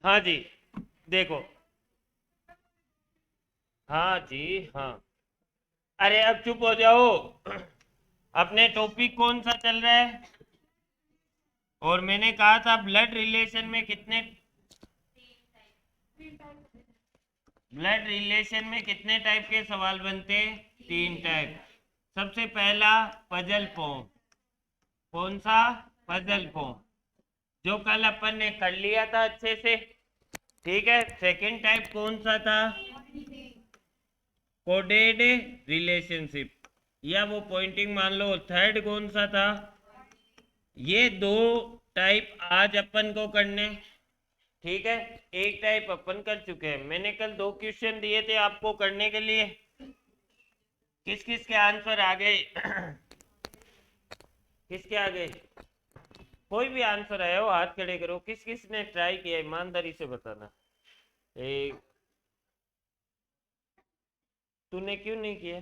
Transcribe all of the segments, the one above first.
हाँ जी, देखो। हाँ जी, हाँ। अरे अब चुप हो जाओ। अपने टॉपिक कौन सा चल रहा है? और मैंने कहा था ब्लड रिलेशन में कितने, ब्लड रिलेशन में कितने टाइप के सवाल बनते? 3 टाइप। सबसे पहला पजल फॉर्म। कौन सा? पजल फॉर्म, जो कल अपन ने कर लिया था अच्छे से। ठीक है। सेकंड टाइप कौन सा था? कोडेड रिलेशनशिप, या वो पॉइंटिंग मान लो। थर्ड कौन सा था? ये दो टाइप आज अपन को करने। ठीक है। एक टाइप अपन कर चुके हैं, मैंने कल 2 क्वेश्चन दिए थे आपको करने के लिए। किस किस के आंसर आ गए? किसके आ गए? कोई भी आंसर आया हो हाथ खड़े करो। किस किस ने ट्राई किया, ईमानदारी से बताना। एक, तूने क्यों नहीं किया?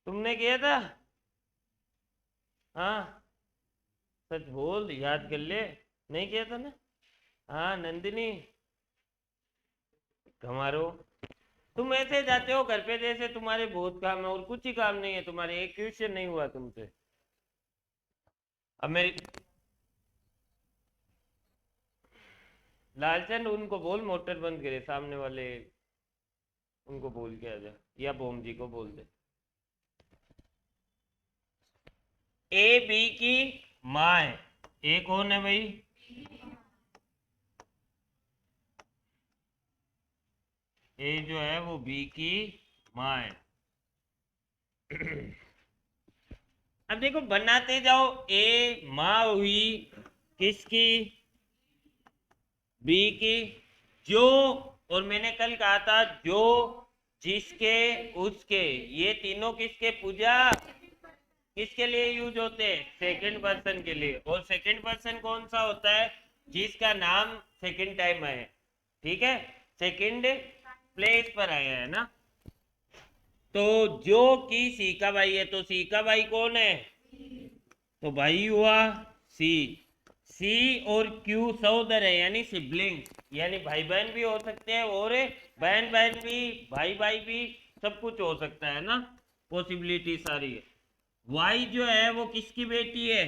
तुमने किया था? हाँ, सच बोल, याद कर ले। नहीं किया था ना? हाँ नंदिनी, हमारो। तुम ऐसे जाते हो घर पे जैसे तुम्हारे बहुत काम है और कुछ ही काम नहीं है तुम्हारे। एक क्वेश्चन नहीं हुआ तुमसे। अब मेरी लालचंद, उनको बोल मोटर बंद करे, सामने वाले उनको बोल के आ जा, या बोम जी को बोल दे। ए बी की माँ है। ए कौन है भाई? ए जो है वो बी की माँ है। अब देखो बनाते जाओ। ए माँ हुई किसकी? बी की। जो, और मैंने कल कहा था जो, जिसके, उसके, ये तीनों किसके पूजा, किसके लिए यूज होते हैं? सेकंड पर्सन के लिए। और सेकंड पर्सन कौन सा होता है? जिसका नाम सेकंड टाइम आया है। ठीक है। सेकंड प्लेस पर आया है ना। तो जो की सी का भाई है, तो सी का भाई कौन है? तो भाई हुआ सी। सी और क्यू सहोदर है, यानी सिबलिंग, यानी भाई बहन भी हो सकते हैं और बहन बहन भी, भाई भाई भी, सब कुछ हो सकता है ना। पॉसिबिलिटी सारी है। वाई जो है वो किसकी बेटी है?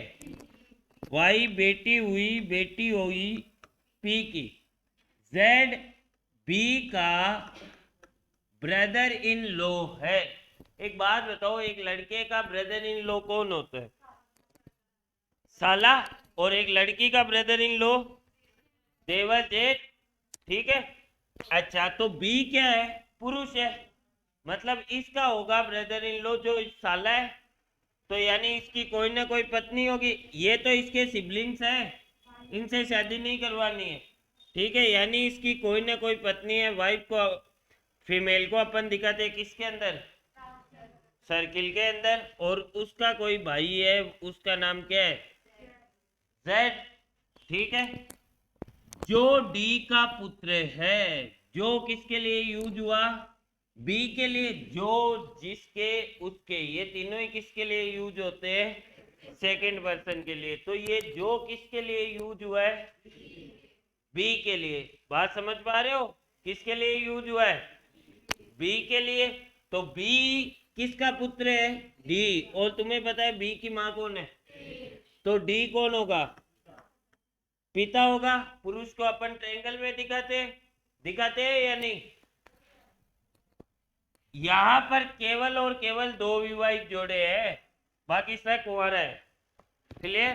वाई बेटी हुई पी की। जेड बी का ब्रदर इन लॉ है। एक बात बताओ, एक लड़के का ब्रदर इन लॉ कौन होता है? साला। और एक लड़की का ब्रदर इन लॉ देवर जेठ। ठीक है। अच्छा, तो बी क्या है? पुरुष है। मतलब इसका होगा ब्रदर इन लॉ जो साला है। तो यानी इसकी कोई ना कोई पत्नी होगी। ये तो इसके सिबलिंग्स हैं, इनसे शादी नहीं करवानी है। ठीक है। यानी इसकी कोई ना कोई पत्नी है। वाइफ को, फीमेल को अपन दिखाते हैं किसके अंदर? सर्किल के अंदर। और उसका कोई भाई है, उसका नाम क्या है? जेड। ठीक है। जो डी का पुत्र है, जो किसके लिए यूज हुआ? बी के लिए। जो, जिसके, उसके, ये तीनों ही किसके लिए यूज होते हैं? सेकंड पर्सन के लिए। तो ये जो किसके लिए यूज हुआ है? बी के लिए। बात समझ पा रहे हो? किसके लिए यूज हुआ है? बी के लिए। तो बी किसका पुत्र है? डी। और तुम्हें पता है बी की माँ कौन है? तो डी कौन होगा? पिता होगा। पुरुष को अपन ट्रायंगल में दिखाते, दिखाते हैं या नहीं? यहां पर केवल और केवल 2 विवाहित जोड़े हैं, बाकी सब कुंवारा है। क्लियर?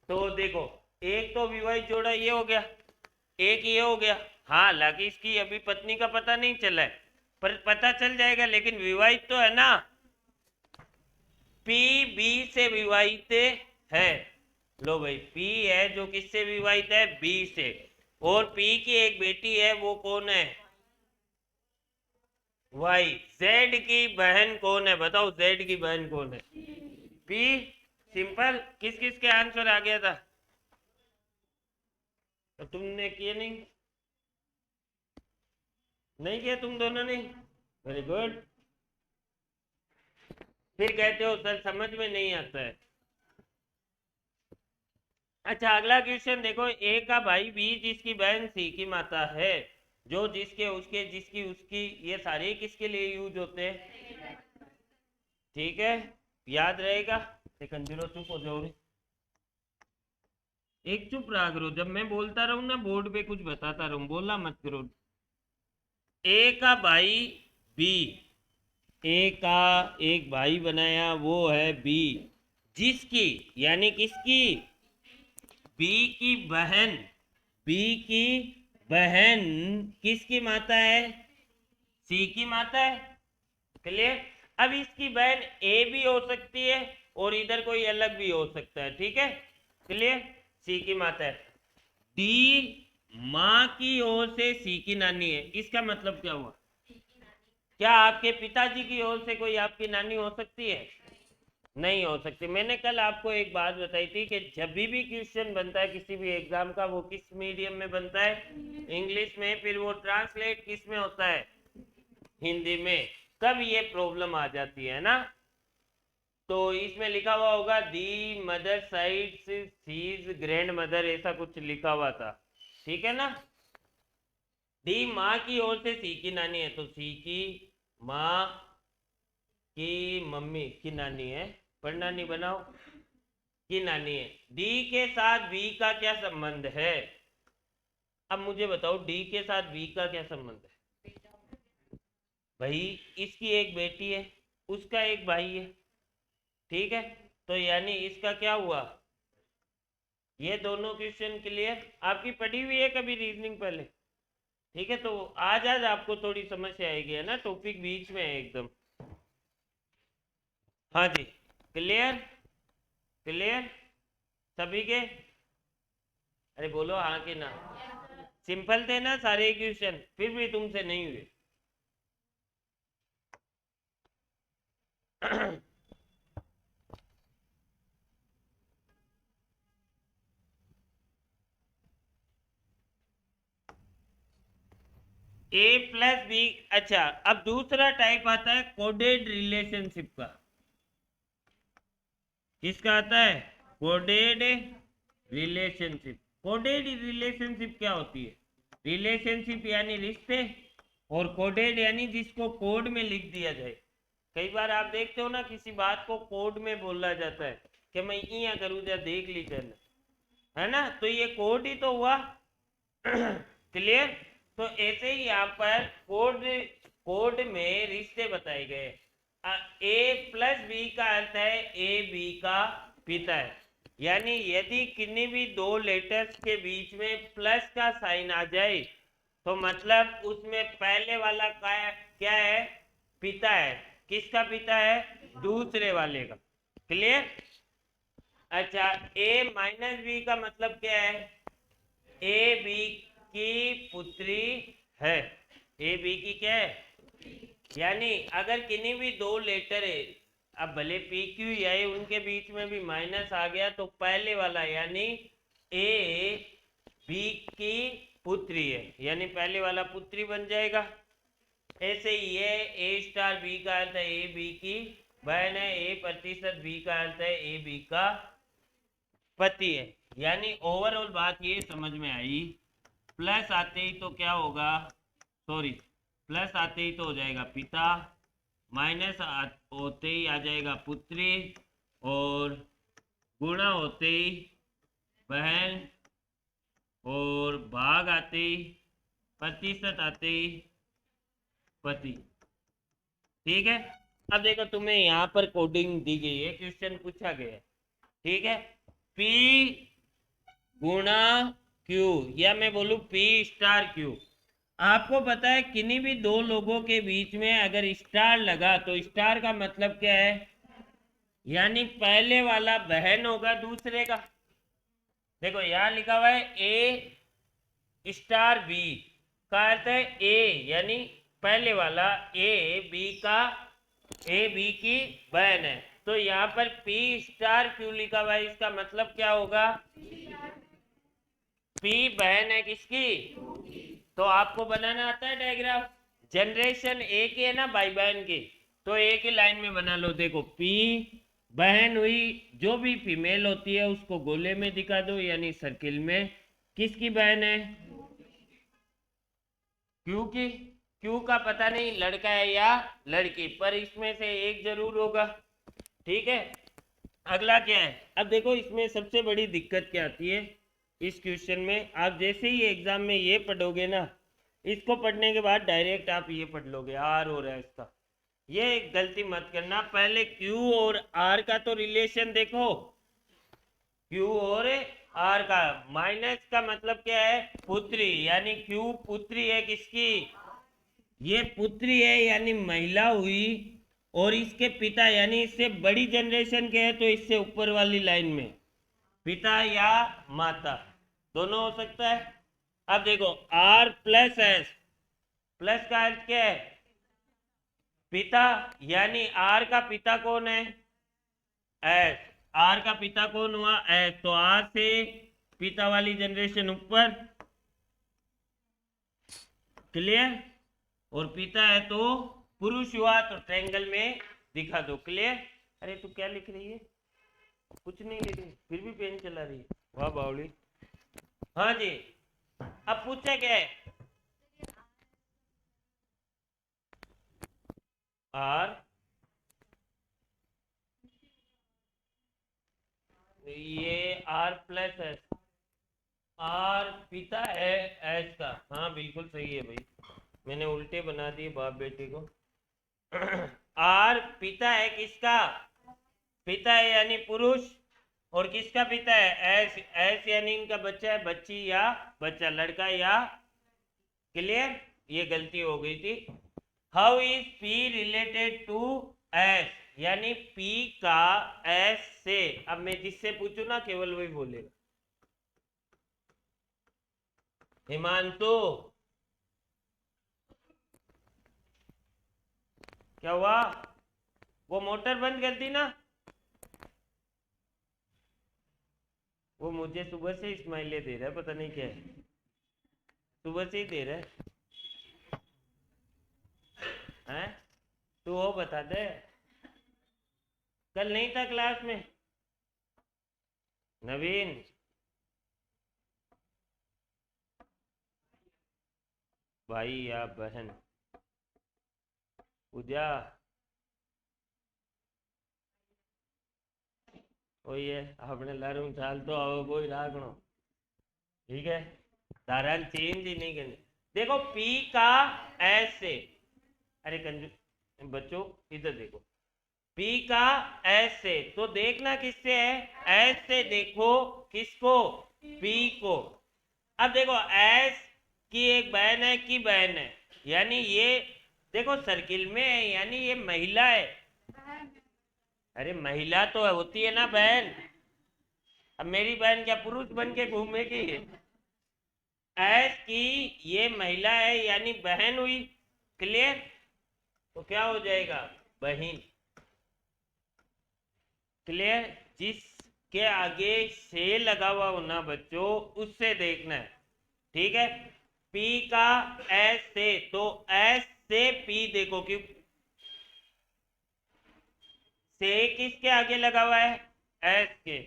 तो देखो, एक तो विवाहित जोड़ा ये हो गया, एक ये हो गया। हाँ, हालांकि इसकी अभी पत्नी का पता नहीं चला है, पर पता चल जाएगा। लेकिन विवाहित तो है ना। पी बी से विवाहित है। लो भाई, पी है जो किससे विवाहित है? बी से। और पी की एक बेटी है, वो कौन है? वाई। जेड की बहन कौन है? बताओ, जेड की बहन कौन है? पी। सिंपल। किस किस के आंसर आ गया था? तो तुमने किए नहीं? नहीं किया तुम दोनों ने? Very good. फिर कहते हो सर समझ में नहीं आता है। अच्छा, अगला क्वेश्चन देखो। ए का भाई बी जिसकी बहन सी की माता है, जो जिसके उसके जिसकी उसकी, ये सारे किसके लिए यूज होते हैं? ठीक है, याद रहेगा। सेकंड जीरो चुप हो जाओ रे। एक चुप रहा करो, जब मैं बोलता रहूं ना बोर्ड पे कुछ बताता रहूं, बोला मत करो। ए का भाई बी, ए का एक भाई बनाया वो है बी, जिसकी यानी किसकी? बी की बहन, बी की बहन किसकी माता है? सी की माता है। क्लियर? अब इसकी बहन ए भी हो सकती है और इधर कोई अलग भी हो सकता है। ठीक है, क्लियर? सी की माता है। डी माँ की ओर से सी की नानी है, इसका मतलब क्या हुआ? क्या आपके पिताजी की ओर से कोई आपकी नानी हो सकती है? नहीं हो सकती। मैंने कल आपको एक बात बताई थी कि जब भी क्वेश्चन बनता है किसी भी एग्जाम का, वो किस मीडियम में बनता है? इंग्लिश में। फिर वो ट्रांसलेट किस में होता है? हिंदी में। तब ये प्रॉब्लम आ जाती है ना। तो इसमें लिखा हुआ होगा the mother side sees grandmother, ऐसा कुछ लिखा हुआ था। ठीक है ना? डी माँ की ओर से सी की नानी है, तो सी की माँ की मम्मी की नानी है, पर नानी बनाओ, की नानी है। डी के साथ बी का क्या संबंध है? अब मुझे बताओ, डी के साथ बी का क्या संबंध है? भाई इसकी एक बेटी है, उसका एक भाई है। ठीक है, तो यानी इसका क्या हुआ? ये दोनों क्वेश्चन क्लियर? आपकी पढ़ी हुई है कभी रीजनिंग पहले? ठीक है, तो आज आज आपको थोड़ी समस्या आएगी, है ना, टॉपिक बीच में है एकदम। हाँ जी, क्लियर? क्लियर सभी के? अरे बोलो हाँ कि ना। सिंपल थे ना सारे क्वेश्चन, फिर भी तुमसे नहीं हुए। ए प्लस बी। अच्छा, अब दूसरा टाइप आता है कोडेड रिलेशनशिप का। किसका आता है? Coded relationship. कोडेड रिलेशनशिप क्या होती है? रिलेशनशिप यानी रिश्ते, और कोडेड यानी जिसको कोड में लिख दिया जाए। कई बार आप देखते हो ना, किसी बात को कोड में बोला जाता है कि मैं यहाँ करूँ जा देख लीजिए, है ना, तो ये कोड ही तो हुआ। क्लियर? तो ऐसे ही यहाँ पर कोड, कोड में रिश्ते बताए गए। ए प्लस बी का अर्थ है ए बी का पिता है। यानी यदि किन्हीं भी दो लेटर्स के बीच में प्लस का साइन आ जाए, तो मतलब उसमें पहले वाला का क्या है? पिता है। किसका पिता है? दूसरे वाले का। क्लियर? अच्छा, ए माइनस बी का मतलब क्या है? ए बी की पुत्री है। ए बी की क्या है? यानी अगर किन्हीं भी दो लेटर है, अब भले पी क्यू आई, उनके बीच में भी माइनस आ गया, तो पहले वाला यानी ए बी की पुत्री है, यानी पहले वाला पुत्री बन जाएगा। ऐसे ही ये ए स्टार बी का अर्थ है ए बी की बहन है, ए प्रतिशत बी का अर्थ है ए बी का पति है। यानी ओवरऑल बात ये समझ में आई। प्लस आते ही तो क्या होगा? सॉरी, प्लस आते ही तो हो जाएगा पिता, माइनस होते ही आ जाएगा पुत्री, और गुणा होते ही बहन, और भाग आते ही, प्रतिशत आते ही पति। ठीक है, अब देखो तुम्हें यहाँ पर कोडिंग दी गई है, क्वेश्चन पूछा गया है। ठीक है, P गुणा Q, या मैं बोलूं P स्टार Q। आपको पता है किन्हीं भी दो लोगों के बीच में अगर स्टार लगा तो स्टार का मतलब क्या है? यानी पहले वाला बहन होगा दूसरे का। देखो यहाँ लिखा हुआ है ए स्टार बी का अर्थ है ए, यानी पहले वाला ए बी का, ए बी की बहन है। तो यहाँ पर पी स्टार क्यों लिखा हुआ है? इसका मतलब क्या होगा? पी बहन है किसकी? तो आपको बनाना आता है डायग्राम? जनरेशन एक ही है ना भाई बहन की, तो एक ही लाइन में बना लो। देखो पी बहन हुई, जो भी फीमेल होती है उसको गोले में दिखा दो यानी सर्किल में। किसकी बहन है? क्यू की। क्यू का पता नहीं लड़का है या लड़की, पर इसमें से एक जरूर होगा। ठीक है, अगला क्या है? अब देखो इसमें सबसे बड़ी दिक्कत क्या आती है इस क्वेश्चन में। आप जैसे ही एग्जाम में ये पढ़ोगे ना, इसको पढ़ने के बाद डायरेक्ट आप ये पढ़ लोगे आर हो रहा है इसका। ये गलती मत करना, पहले क्यू और आर का तो रिलेशन देखो। क्यू और आर का, माइनस का मतलब क्या है? पुत्री, यानी क्यू पुत्री है किसकी? ये पुत्री है यानी महिला हुई। और इसके पिता यानी इससे बड़ी जनरेशन के है तो इससे ऊपर वाली लाइन में पिता या माता दोनों हो सकता है। अब देखो आर प्लस एस, प्लस का अर्थ क्या है? पिता, यानी आर का पिता कौन है? एस। आर का पिता कौन हुआ? एस। तो आर से पिता वाली जनरेशन ऊपर, क्लियर। और पिता है तो पुरुष हुआ तो ट्रायंगल में दिखा दो, क्लियर। अरे तू क्या लिख रही है? कुछ नहीं लिख रही, फिर भी पेन चला रही है, वाह बावली। हाँ जी, अब पूछा क्या है? आर, ये आर प्लस एस, आर पिता है एस का। हाँ बिल्कुल सही है भाई, मैंने उल्टे बना दिए बाप बेटे को। आर पिता है किसका? पिता है यानी पुरुष। और किसका पिता है? एस। एस यानी इनका बच्चा है, बच्ची या बच्चा, लड़का या, क्लियर। ये गलती हो गई थी। How is P related to S, यानी पी का एस से। अब मैं जिससे पूछू ना केवल वही बोलेगा। हिमांशु, क्या हुआ? वो मोटर बंद कर दी ना? वो मुझे सुबह से स्माइले दे रहा है, पता नहीं क्या है, सुबह से ही दे रहा है। हैं? तू वो बता दे, कल नहीं था क्लास में नवीन? भाई या बहन? पूजा, वही है, આપણે લારું ચાલતો હવે કોઈ રાખણો, ठीक है। धारण चेंज ही नहीं करनी। देखो पी का एस से, अरे कंजू बच्चों इधर देखो, पी का एस से, तो देखना किससे है? एस से देखो, किसको? पी को। अब देखो एस की एक बहन है, की बहन है, यानी ये देखो सर्किल में है यानी ये महिला है। अरे महिला तो होती है ना बहन। अब मेरी बहन क्या पुरुष बन के घूमेगी? एस की ये महिला है यानी बहन हुई, क्लियर। तो क्या हो जाएगा? बहन, क्लियर। जिसके आगे से लगा हुआ हो ना बच्चों, उससे देखना है, ठीक है। पी का एस से, तो एस से पी देखो, क्यों से किसके आगे लगा हुआ है? एस के,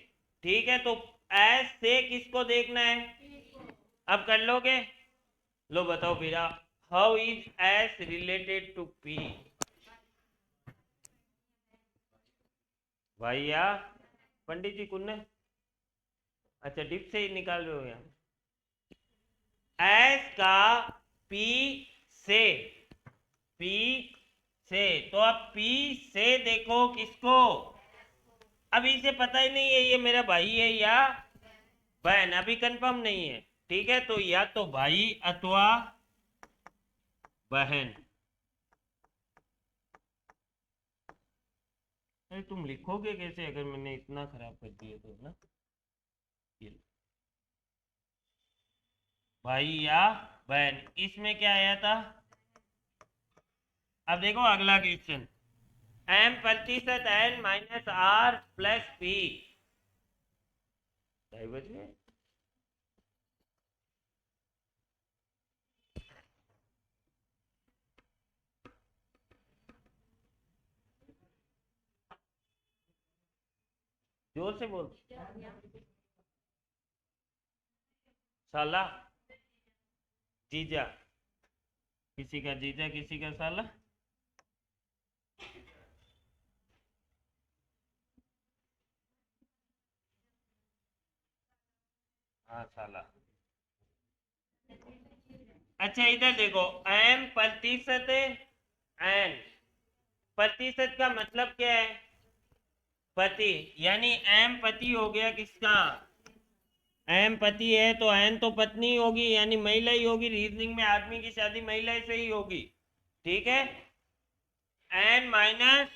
ठीक है। तो एस से किसको देखना है? अब कर लोगे? लो बताओ फिर, how is S related to P? भैया पंडित जी कुन्ने, अच्छा डिप से ही निकाल रहे हो यहाँ। एस का पी से, पी से, तो अब पी से देखो किसको? अभी इसे पता ही नहीं है ये मेरा भाई है या बहन, अभी कंफर्म नहीं है, ठीक है। तो या तो भाई अथवा बहन। अरे तुम लिखोगे कैसे अगर मैंने इतना खराब कर दिया तो ना? ये लो। भाई या बहन, इसमें क्या आया था? अब देखो अगला क्वेश्चन, एम प्रतिशत N minus R plus P, ढाई बज गए। जोर से बोल। साला, जीजा, किसी का जीजा किसी का साला। हाँ साला। अच्छा इधर देखो, एम प्रतिशत एन, प्रतिशत का मतलब क्या है? पति, यानी एम पति हो गया किसका? एम पति है तो एन तो पत्नी होगी, यानी महिला ही होगी। रीजनिंग में आदमी की शादी महिला से ही होगी, ठीक है। N minus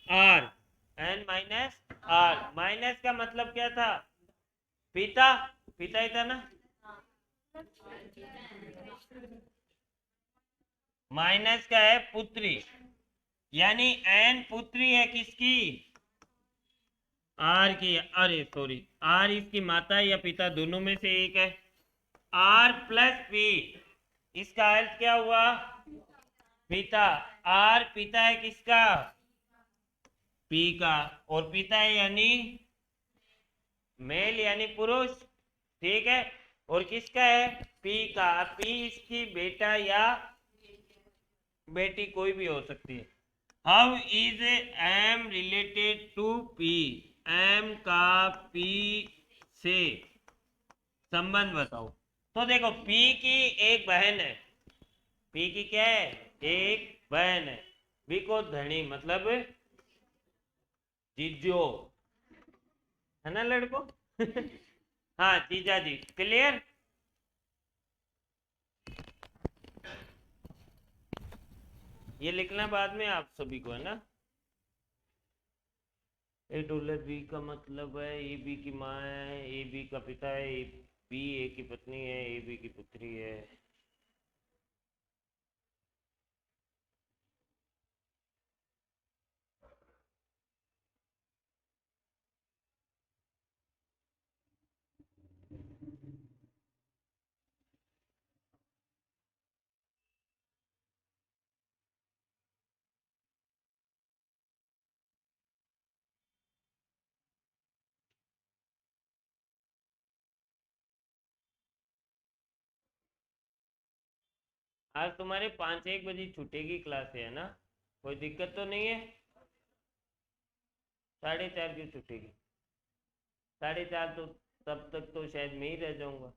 R, N minus R, minus का मतलब क्या था? पिता, पिता ही था ना। माइनस का है पुत्री, यानी एन पुत्री है किसकी? आर की। अरे सॉरी, आर इसकी माता या पिता दोनों में से एक है। आर प्लस पी, इसका अर्थ क्या हुआ? पिता। आर पिता है किसका? पी का। और पिता है यानी मेल, यानी पुरुष, ठीक है। और किसका है? पी का। पी इसकी बेटा या बेटी कोई भी हो सकती है। How is M related to P? M का पी से संबंध बताओ। तो देखो, पी की एक बहन है, पी की क्या है? एक बहन है। बी को धनी मतलब जीजो, है ना लड़को? हाँ जीजा जी, क्लियर। ये लिखना बाद में आप सभी को, है ना। ए डॉलर बी का मतलब है ए बी की माँ है, ए बी का पिता है, ए बी ए की पत्नी है, ए बी की पुत्री है। आज तुम्हारे 5-1 बजे छूटेगी क्लास, है ना? कोई दिक्कत तो नहीं है? 4:30 क्यों छूटेगी? 4:30 तो तब तक तो शायद मैं ही रह जाऊंगा।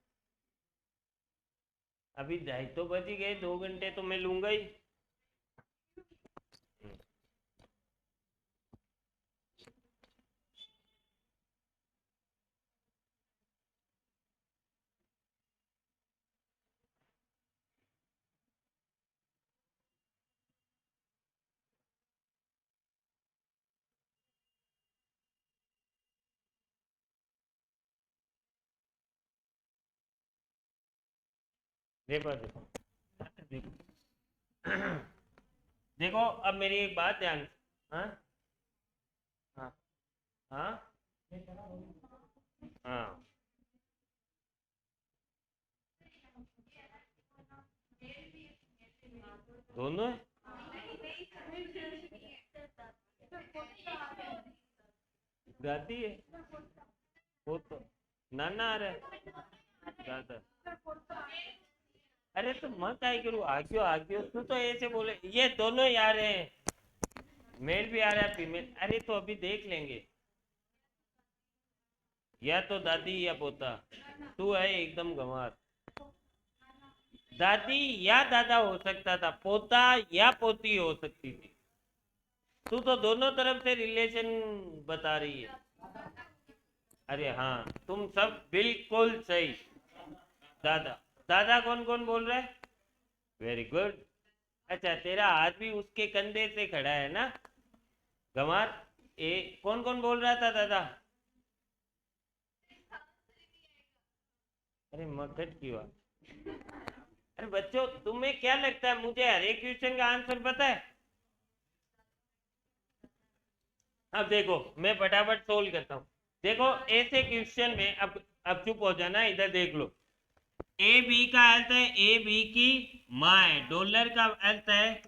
अभी 2:30 तो बज ही गए, 2 घंटे तो मैं लूंगा ही। देखो देखो देखो, देखो अब मेरी एक बात ध्यान। हाँ हाँ हाँ हाँ। दोनों है। गाती है वो तो, नाना आ रहा है दादा। अरे तो मत आई करो, आग्यो तू तो ऐसे बोले। ये दोनों ही आ रहे हैं, मेल भी आ रहा है फीमेल। अरे तो अभी देख लेंगे, या तो दादी या पोता। तू है एकदम गंवार। दादी या दादा हो सकता था, पोता या पोती हो सकती थी। तू तो दोनों तरफ से रिलेशन बता रही है। अरे हाँ, तुम सब बिल्कुल सही। दादा, दादा कौन कौन बोल रहा है? Very good. अच्छा तेरा हाथ भी उसके कंधे से खड़ा है ना गंवार। ए कौन कौन बोल रहा था दादा? अरे मगध की बात। अरे बच्चों, तुम्हें क्या लगता है मुझे हर एक क्वेश्चन का आंसर पता है? अब देखो मैं फटाफट सोल्व करता हूँ। देखो ऐसे क्वेश्चन में, अब चुप हो जाना, इधर देख लो। ए बी का अर्थ है ए बी की माँ है, डॉलर का अर्थ है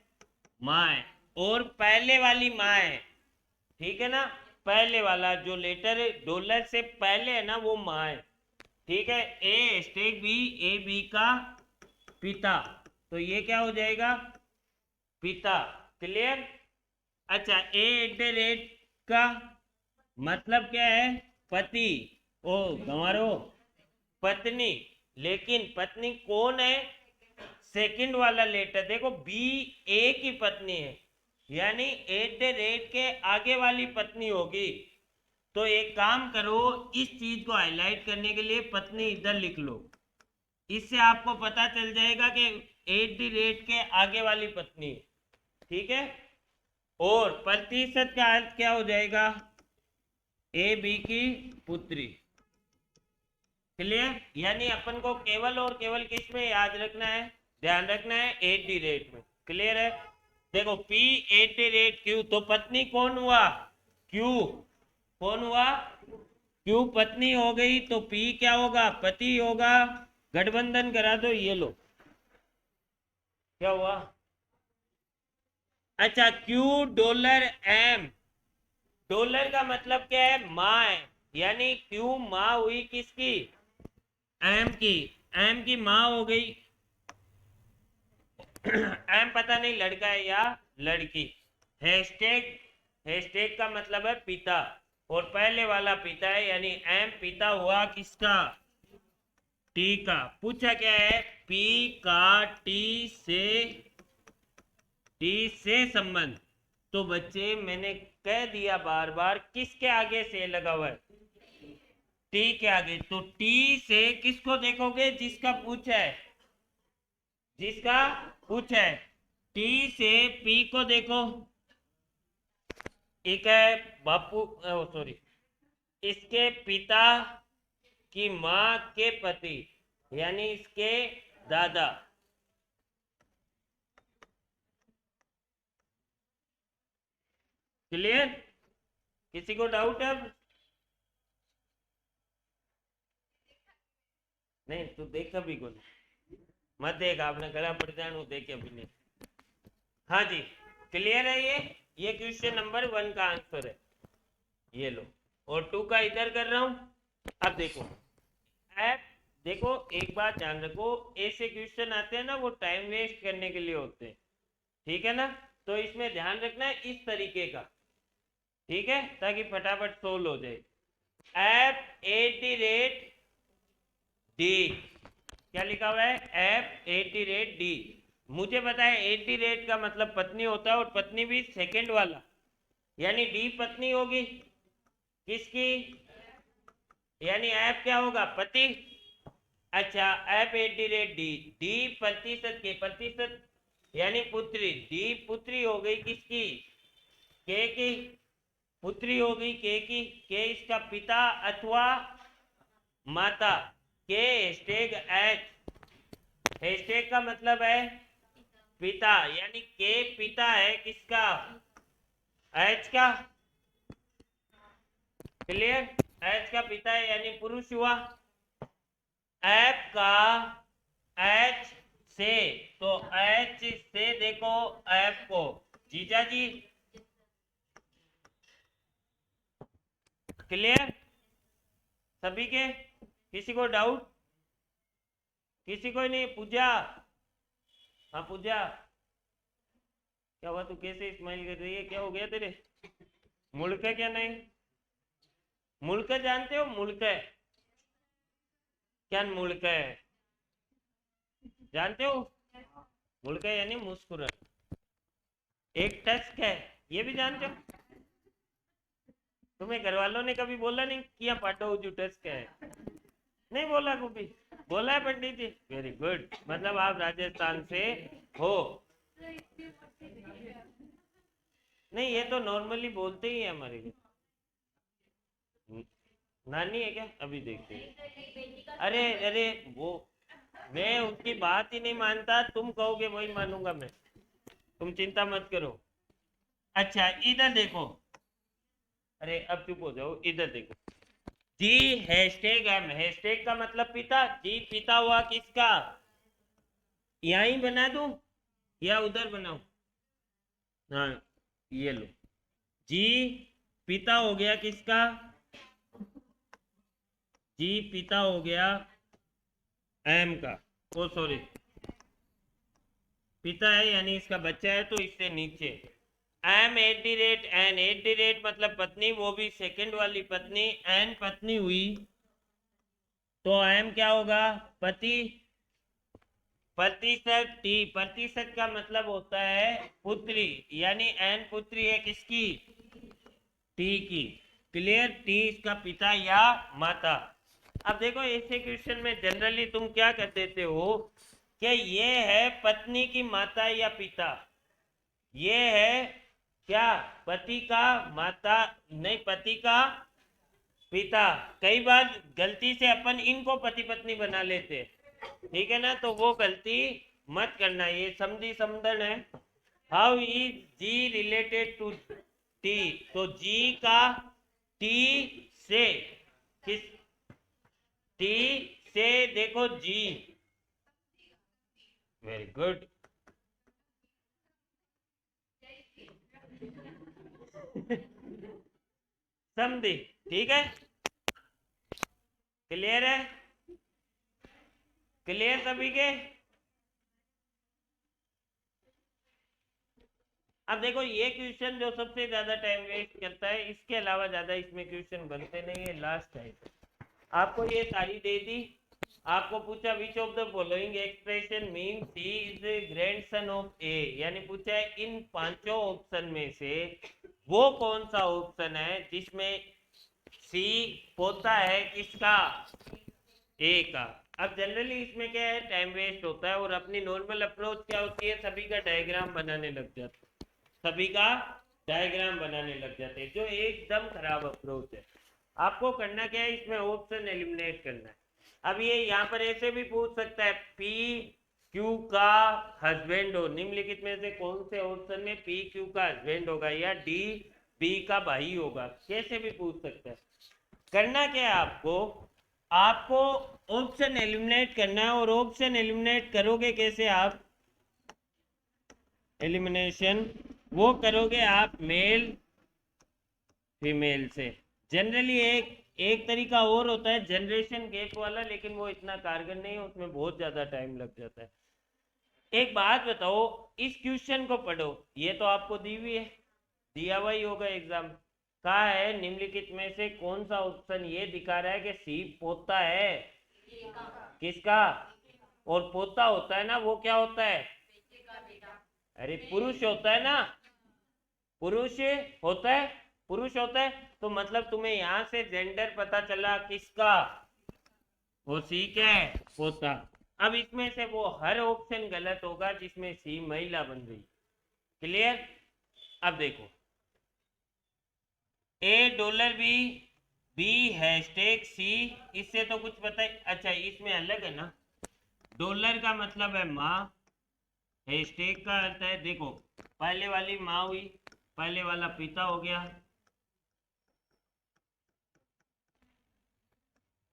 माँ है, और पहले वाली माँ है, ठीक है ना। पहले वाला जो लेटर डॉलर से पहले है ना वो माँ है, ठीक है। A stake B, A B का पिता, तो ये क्या हो जाएगा, पिता। क्लियर। अच्छा, ए एट द रेट का मतलब क्या है, पति। ओ हमारो पत्नी, लेकिन पत्नी कौन है, सेकंड वाला लेटर देखो, बी ए की पत्नी है, यानी एट द रेट के आगे वाली पत्नी होगी। तो एक काम करो, इस चीज को हाईलाइट करने के लिए पत्नी इधर लिख लो, इससे आपको पता चल जाएगा कि एट द रेट के आगे वाली पत्नी, ठीक है। और प्रतिशत का अर्थ क्या हो जाएगा, ए बी की पुत्री। क्लियर। यानी अपन को केवल और केवल किस में याद रखना है, ध्यान रखना है, एट दी रेट में। क्लियर है। देखो P eight the rate Q, तो पत्नी कौन हुआ, Q। कौन हुआ, Q पत्नी हो गई, तो P क्या होगा, पति होगा। गठबंधन करा दो, ये लो क्या हुआ। अच्छा, Q डॉलर M, डॉलर का मतलब क्या है, माँ है, यानी Q माँ हुई किसकी, एम की, एम की माँ हो गई। एम पता नहीं लड़का है या लड़की। हैशटैग, हैशटैग का मतलब है पिता, और पहले वाला पिता है, यानी एम पिता हुआ किसका, टी का। पूछा क्या है, पी का टी से संबंध। तो बच्चे मैंने कह दिया बार बार, किसके आगे से लगा हुआ है, टी के आगे। तो टी से किसको देखोगे, जिसका पूछ है, जिसका पूछ है। टी से पी को देखो, एक है बापू, सॉरी, इसके पिता की माँ के पति, यानी इसके दादा। क्लियर। किसी को डाउट है अब, नहीं तो देखा भी कौन, मत देख, आपने गला पड़ जाना, देखे अभी नहीं। हाँ जी, क्लियर है। ये क्वेश्चन नंबर 1 का आंसर है, ये लो। और 2 का इधर कर रहा हूं। अब देखो ऐप, देखो एक बात ध्यान रखो, ऐसे क्वेश्चन आते हैं ना, वो टाइम वेस्ट करने के लिए होते हैं, ठीक है ना। तो इसमें ध्यान रखना है इस तरीके का, ठीक है, ताकि फटाफट सोल्व हो जाए। App eight the rate D, क्या लिखा हुआ है, app eight the rate D. मुझे पता है एट दी रेट का मतलब पत्नी होता है, और पत्नी भी सेकंड वाला, यानी डी पत्नी होगी किसकी, यानी ऐप क्या होगा, पति। अच्छा, app eight the rate D, D प्रतिशत के, प्रतिशत यानी पुत्री, डी पुत्री हो गई किसकी, के की पुत्री हो गई, के इसका पिता अथवा माता। के हैशटैग एच, हैशटैग का मतलब है पिता, यानी के पिता है किसका, एच का। क्लियर। एच का पिता है, यानी पुरुष हुआ। एफ का एच से, तो एच से देखो एफ को, जीजा जी। क्लियर सभी के, किसी को डाउट, किसी को नहीं। पूजा, हाँ पूजा, क्या हुआ, तू कैसे स्माइल कर रही है, क्या हो गया तेरे, मुल्क है क्या, नहीं मुल्क जानते हो, मुल्क है क्या, मुल्क है जानते हो, मुल्क है यानी मुस्कुराना। एक टस्क है, ये भी जानते हो। तुम्हें घर वालों ने कभी बोला नहीं किया पाटो जो टस्क है, नहीं बोला कभी, बोला है पंडित जी, वेरी गुड, मतलब आप राजस्थान से हो। नहीं ये तो नॉर्मली बोलते ही है हमारे लिए। नानी है क्या, अभी देखते हैं। अरे अरे वो, मैं उसकी बात ही नहीं मानता, तुम कहोगे वही मानूंगा मैं, तुम चिंता मत करो। अच्छा इधर देखो, अरे अब चुप हो जाओ, इधर देखो, जी हैशटैग एम, हैशटैग का मतलब पिता, जी पिता हुआ किसका, यहीं बना दूं या उधर बनाऊं, हाँ ये लो, जी पिता हो गया किसका, जी पिता हो गया एम का, ओ सॉरी पिता है यानी इसका बच्चा है तो इससे नीचे M at the rate N, at the rate मतलब पत्नी, वो भी सेकंड वाली पत्नी, एन पत्नी हुई तो एम क्या होगा, पति, प्रतिशत टी, प्रतिशत का मतलब होता है पुत्री, यानी एन पुत्री है किसकी, टी की। क्लियर, टी इसका पिता या माता। अब देखो ऐसे क्वेश्चन में जनरली तुम क्या कर देते हो कि ये है पत्नी की माता या पिता, ये है क्या पति का माता, नहीं पति का पिता। कई बार गलती से अपन इनको पति पत्नी बना लेते, ठीक है ना, तो वो गलती मत करना, ये समझी समझन है। How is G related to T, तो जी का टी से, किस, टी से देखो जी, वेरी गुड समझी, ठीक है, क्लियर है, क्लियर सभी के। अब देखो ये क्वेश्चन जो सबसे ज्यादा टाइम वेस्ट करता है, इसके अलावा ज्यादा इसमें क्वेश्चन बनते नहीं है, लास्ट है। आपको ये सारी दे दी, आपको पूछा which of the following expression mean C is grandson of A, यानी पूछा है इन पांचों ऑप्शन में से वो कौन सा ऑप्शन है जिसमें सी पोता है किसका, ए का। अब जनरली इसमें क्या है, टाइम वेस्ट होता है और अपनी नॉर्मल अप्रोच क्या होती है, सभी का डायग्राम बनाने लग जाते, सभी का डायग्राम बनाने लग जाते हैं, जो एकदम खराब अप्रोच है। आपको करना क्या है, इसमें ऑप्शन एलिमिनेट करना है। अब ये यहाँ पर ऐसे भी पूछ सकता है पी क्यू का हस्बैंड हो, निम्नलिखित में से कौन से ऑप्शन में पी क्यू का हस्बैंड होगा या डी बी का भाई होगा, कैसे भी पूछ सकता है। करना क्या है आपको, आपको ऑप्शन एलिमिनेट करना है, और ऑप्शन एलिमिनेट करोगे कैसे आप, एलिमिनेशन वो करोगे आप मेल फीमेल से। जनरली एक तरीका और होता है जनरेशन गैप वाला, लेकिन वो इतना कारगर नहीं है, उसमें बहुत ज्यादा टाइम लग जाता है। एक बात बताओ, इस क्वेश्चन को पढ़ो, ये तो आपको दी हुई है, दिया हुआ ही होगा एग्जाम, कहा है निम्नलिखित में से कौन सा ऑप्शन ये दिखा रहा है कि सी पोता है किसका, और पोता होता है ना वो क्या होता है, अरे पुरुष होता है ना, पुरुष होता है, पुरुष होता है, तो मतलब तुम्हें यहां से जेंडर पता चला किसका, वो सी क्या है, पोता। अब इसमें से वो हर ऑप्शन गलत होगा जिसमें सी महिला बन रही, क्लियर। अब देखो A dollar B, B hashtag सी, इससे तो कुछ पता है, अच्छा इसमें अलग है ना, डॉलर का मतलब है माँ, हैशटैग का अर्थ है, देखो पहले वाली माँ हुई, पहले वाला पिता हो गया,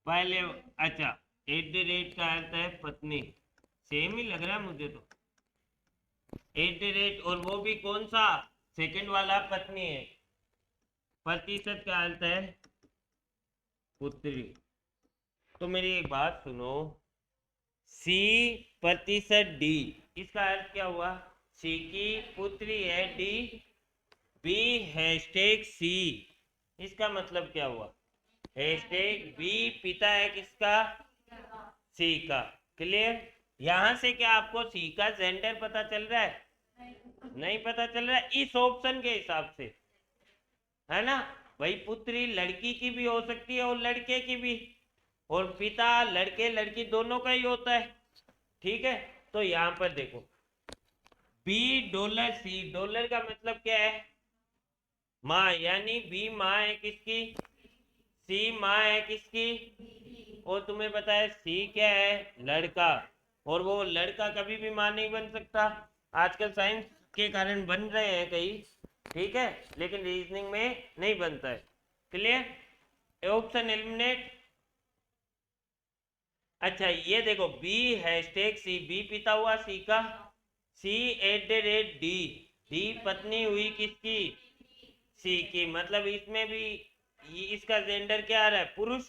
पहले, अच्छा एट द रेट का अर्थ है पत्नी, सेम ही लग रहा है मुझे तो, एट द रेट, और वो भी कौन सा, सेकंड वाला पत्नी है, प्रतिशत का अर्थ है पुत्री। तो मेरी एक बात सुनो, सी प्रतिशत डी, इसका अर्थ क्या हुआ, सी की पुत्री है डी, बी हैशटैग सी, इसका मतलब क्या हुआ, हैशटैग बी पिता है किसका, सी का। क्लियर, यहां से क्या आपको सी का जेंडर पता चल रहा है, नहीं पता चल रहा है इस ऑप्शन के हिसाब से, है ना, भाई पुत्री लड़की की भी हो सकती है और लड़के की भी, और पिता लड़के लड़की दोनों का ही होता है, ठीक है। तो यहां पर देखो बी डॉलर सी, डॉलर का मतलब क्या है, माँ, यानी बी माँ है किसकी, सी माँ है किसकी, और तुम्हें पता है सी क्या है, लड़का, और वो लड़का कभी भी माँ नहीं बन सकता, आजकल साइंस के कारण बन रहे हैं कई, ठीक है, लेकिन रीजनिंग में नहीं बनता है। Clear, option eliminate. अच्छा ये देखो बी हैशटैग सी, बी पिता हुआ सी का, C at the rate D, D पत्नी हुई किसकी, सी की, मतलब इसमें भी इसका जेंडर क्या आ रहा है, पुरुष,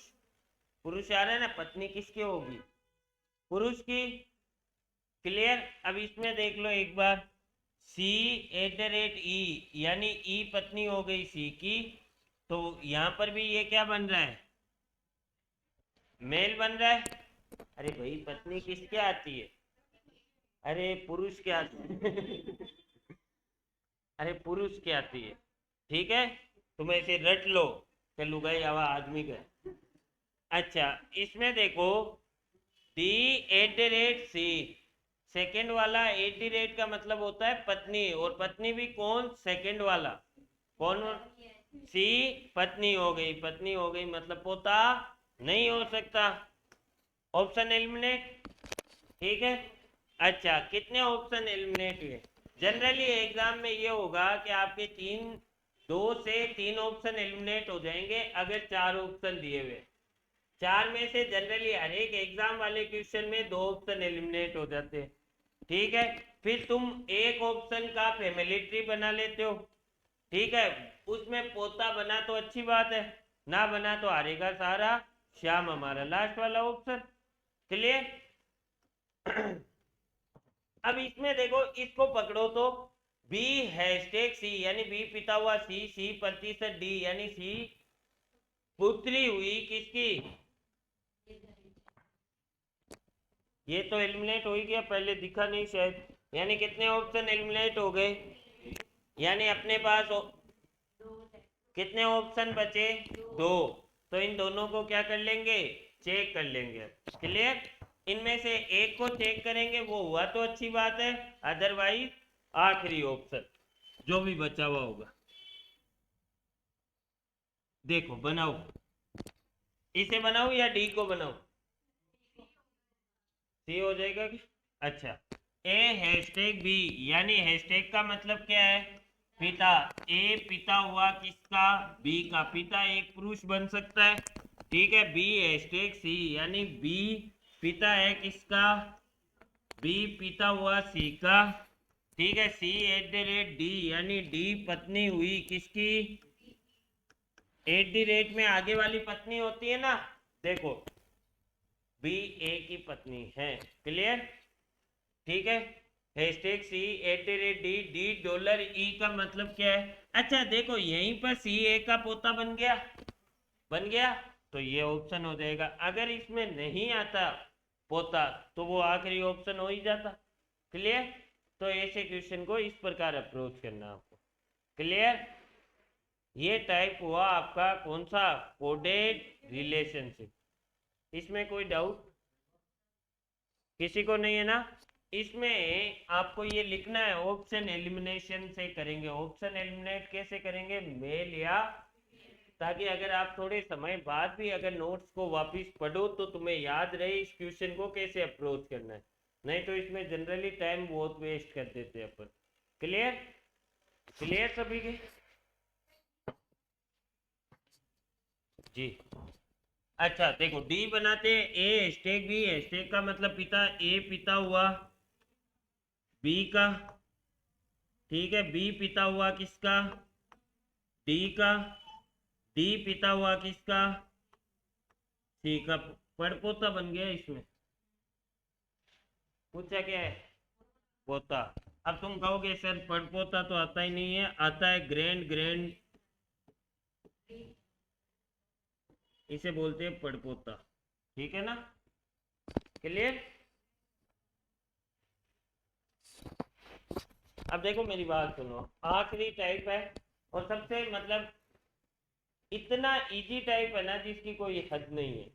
पुरुष आ रहा है ना, पत्नी किसकी होगी, पुरुष की। क्लियर। अब इसमें देख लो एक बार, सी @ ई, यानी ई पत्नी हो गई सी की, तो यहां पर भी ये क्या बन रहा है, मेल बन रहा है। अरे भाई पत्नी किसके आती है, अरे पुरुष के आती है अरे पुरुष के आती है, ठीक है, तुम ऐसे रट लो कि लुगाई आवा आदमी का। अच्छा, इसमें देखो डी @ सेकेंड वाला @ का मतलब होता है पत्नी, और पत्नी भी कौन, सेकेंड वाला कौन, सी पत्नी हो गई, पत्नी हो गई मतलब पोता नहीं हो सकता, ऑप्शन एलिमिनेट, ठीक है। अच्छा, कितने ऑप्शन एलिमिनेट हुए, जनरली एग्जाम में ये होगा कि आपके 2 से 3 ऑप्शन एलिमिनेट हो जाएंगे अगर 4 ऑप्शन दिए हुए, 4 में से जनरली हर एक एग्जाम वाले क्वेश्चन में 2 ऑप्शन एलिमिनेट हो जाते हैं, ठीक है। फिर तुम एक ऑप्शन का फैमिली ट्री बना लेते हो, ठीक है, उसमें पोता बना तो अच्छी बात है, ना बना तो हारेगा सारा श्याम, हमारा लास्ट वाला ऑप्शन। क्लियर। अब इसमें देखो, इसको पकड़ो तो B#C, यानी बी पिता हुआ सी प्रतिशत डी, यानी सी पुत्री हुई किसकी, ये तो एलिमिनेट हो ही गया, पहले दिखा नहीं शायद, यानी कितने ऑप्शन एलिमिनेट हो गए, यानी अपने पास कितने ऑप्शन बचे, 2, तो इन दोनों को क्या कर लेंगे, चेक कर लेंगे। क्लियर। इनमें से एक को चेक करेंगे, वो हुआ तो अच्छी बात है, अदरवाइज आखिरी ऑप्शन जो भी बचा हुआ होगा, देखो बनाओ, इसे बनाओ या डी को बनाओ, सी हो जाएगा कि, अच्छा, A#B, यानी हैशटैग का मतलब क्या है, पिता, ए पिता हुआ किसका, बी का, पिता एक पुरुष बन सकता है, ठीक है। B#C, यानी बी पिता है किसका, बी पिता हुआ सी का, ठीक है। C@D, यानी डी पत्नी हुई किसकी, @ में आगे वाली पत्नी होती है ना, देखो बी ए की पत्नी है। क्लियर, ठीक है। #C $D का मतलब क्या है, अच्छा देखो यहीं पर सी ए का पोता बन गया, बन गया, तो ये ऑप्शन हो जाएगा। अगर इसमें नहीं आता पोता तो वो आखिरी ऑप्शन हो ही जाता। क्लियर। तो ऐसे क्वेश्चन को इस प्रकार अप्रोच करना आपको। क्लियर। ये टाइप हुआ आपका कौन सा, कोडेड रिलेशनशिप। इसमें कोई डाउट किसी को नहीं है ना। इसमें आपको ये लिखना है, ऑप्शन एलिमिनेशन से करेंगे। ऑप्शन एलिमिनेट कैसे करेंगे, मेल या, ताकि अगर आप थोड़े समय बाद भी अगर नोट्स को वापस पढ़ो तो तुम्हें याद रहे इस क्वेश्चन को कैसे अप्रोच करना है, नहीं तो इसमें जनरली टाइम बहुत वेस्ट कर देते हैं अपन। क्लियर, क्लियर सभी के जी। अच्छा देखो, डी बनाते हैं, A#B का मतलब पिता, ए पिता हुआ बी का, ठीक है, बी पिता हुआ किसका, डी का, डी पिता हुआ किसका, सी का, पड़पोता बन गया। इसमें पूछा क्या है, पोता। अब तुम कहोगे सर पड़पोता तो आता ही नहीं है, आता है ग्रैंड ग्रैंड, इसे बोलते हैं पड़पोता, ठीक है ना। क्लियर। अब देखो मेरी बात सुनो, आखिरी टाइप है और सबसे मतलब इतना इजी टाइप है ना जिसकी कोई हद नहीं है,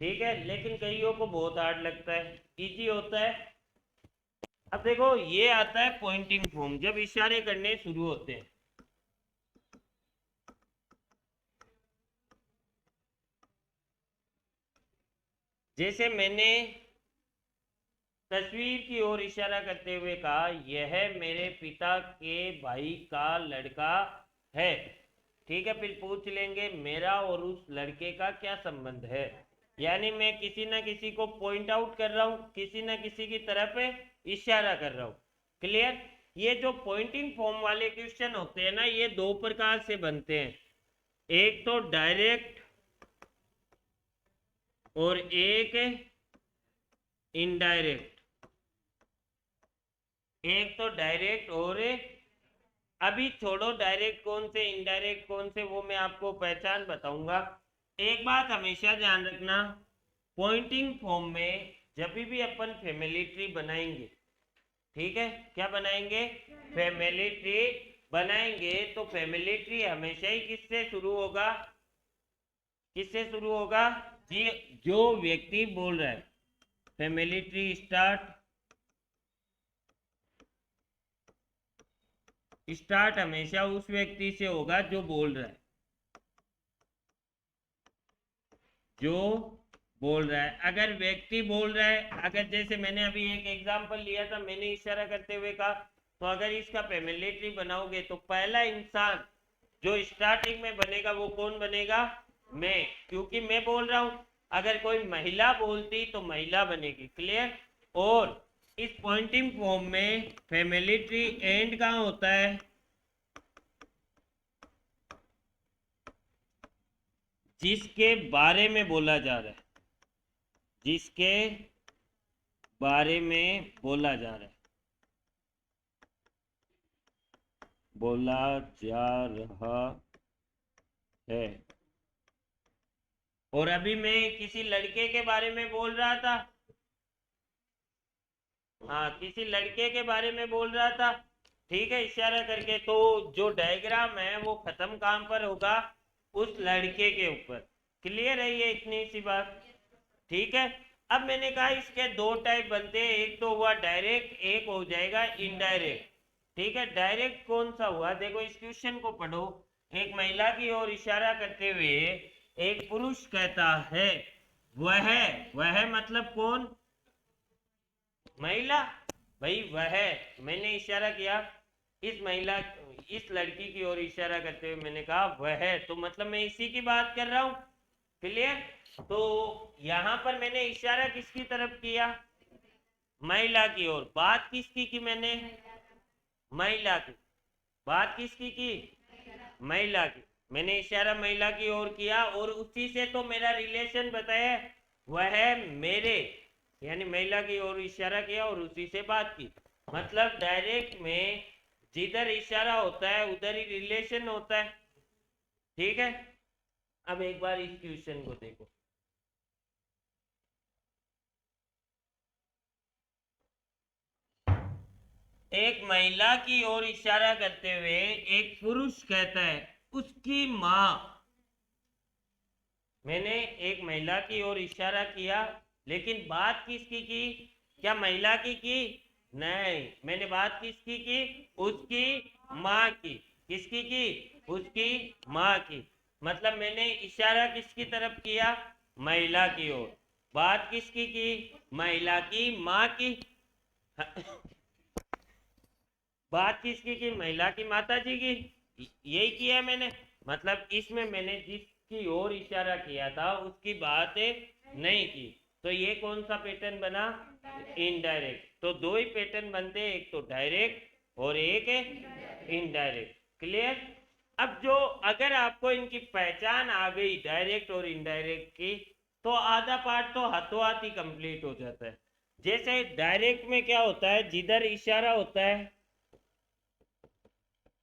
ठीक है, लेकिन कईयों को बहुत हार्ड लगता है, इजी होता है। अब देखो ये आता है पॉइंटिंग फॉर्म, जब इशारे करने शुरू होते हैं, जैसे मैंने तस्वीर की ओर इशारा करते हुए कहा, यह मेरे पिता के भाई का लड़का है, ठीक है। फिर पूछ लेंगे मेरा और उस लड़के का क्या संबंध है, यानी मैं किसी ना किसी को पॉइंट आउट कर रहा हूं, किसी ना किसी की तरफ इशारा कर रहा हूं। क्लियर। ये जो पॉइंटिंग फॉर्म वाले क्वेश्चन होते हैं ना, ये दो प्रकार से बनते हैं, एक तो डायरेक्ट और एक इनडायरेक्ट। एक तो डायरेक्ट और अभी छोड़ो डायरेक्ट कौन से इनडायरेक्ट कौन से, वो मैं आपको पहचान बताऊंगा। एक बात हमेशा ध्यान रखना, पॉइंटिंग फॉर्म में जब भी अपन फैमिली ट्री बनाएंगे, ठीक है, क्या बनाएंगे, फैमिली ट्री बनाएंगे, तो फैमिली ट्री हमेशा ही किससे शुरू होगा, किससे शुरू होगा, जी जो व्यक्ति बोल रहा है। फैमिली ट्री स्टार्ट हमेशा उस व्यक्ति से होगा जो बोल रहा है, जो बोल रहा है। अगर व्यक्ति बोल रहा है, अगर जैसे मैंने अभी एक एग्जांपल लिया था, मैंने इशारा करते हुए कहा, तो अगर इसका फैमिली ट्री बनाओगे तो पहला इंसान जो स्टार्टिंग में बनेगा वो कौन बनेगा, मैं, क्योंकि मैं बोल रहा हूं। अगर कोई महिला बोलती तो महिला बनेगी, क्लियर। और इस पॉइंटिंग फॉर्म में फैमिली ट्री एंड कहाँ होता है, जिसके बारे में बोला जा रहा है, जिसके बारे में बोला जा रहा है, बोला जा रहा है। और अभी मैं किसी लड़के के बारे में बोल रहा था, हाँ किसी लड़के के बारे में बोल रहा था, ठीक है, इशारा करके, तो जो डायग्राम है वो खत्म कहां पर होगा, उस लड़के के ऊपर। क्लियर है ये इतनी सी बात, ठीक है। अब मैंने कहा इसके दो टाइप बनते हैं, एक तो हुआ डायरेक्ट, एक हो जाएगा इनडायरेक्ट, ठीक है। डायरेक्ट कौन सा हुआ, देखो इस क्वेश्चन को पढ़ो, एक महिला की ओर इशारा करते हुए एक पुरुष कहता है, वह मतलब कौन, महिला, भाई वह, मैंने इशारा किया इस महिला, इस लड़की की ओर इशारा करते हुए मैंने कहा वह, तो मतलब मैं इसी की बात कर रहा हूं, क्लियर। तो यहां पर मैंने इशारा किसकी तरफ किया, महिला की ओर। बात किसकी की मैंने, महिला की। बात किसकी की, महिला की। मैंने इशारा महिला की ओर किया और उसी से तो मेरा रिलेशन बताया, वह मेरे, यानी महिला की ओर इशारा किया और उसी से बात की। मतलब डायरेक्ट में जिधर इशारा होता है उधर ही रिलेशन होता है, ठीक है। अब एक बार इस क्वेश्चन को देखो, एक महिला की ओर इशारा करते हुए एक पुरुष कहता है उसकी मां, मैंने एक महिला की ओर इशारा किया, लेकिन बात किसकी की, क्या महिला की नहीं, मैंने बात किसकी की, उसकी माँ की। किसकी की, उसकी माँ की। मतलब मैंने इशारा किसकी तरफ किया, महिला की ओर। बात किसकी की, महिला की माँ की। बात किसकी की, महिला की माता जी की। यही किया मैंने, मतलब इसमें मैंने जिसकी ओर इशारा किया था उसकी बात नहीं की, तो ये कौन सा पैटर्न बना, इनडायरेक्ट। तो दो ही पैटर्न बनते हैं, एक तो डायरेक्ट और एक इनडायरेक्ट, क्लियर। अब जो अगर आपको इनकी पहचान आ गई डायरेक्ट और इनडायरेक्ट की, तो आधा पार्ट तो हाथों हाथ ही कंप्लीट हो जाता है। जैसे डायरेक्ट में क्या होता है, जिधर इशारा होता है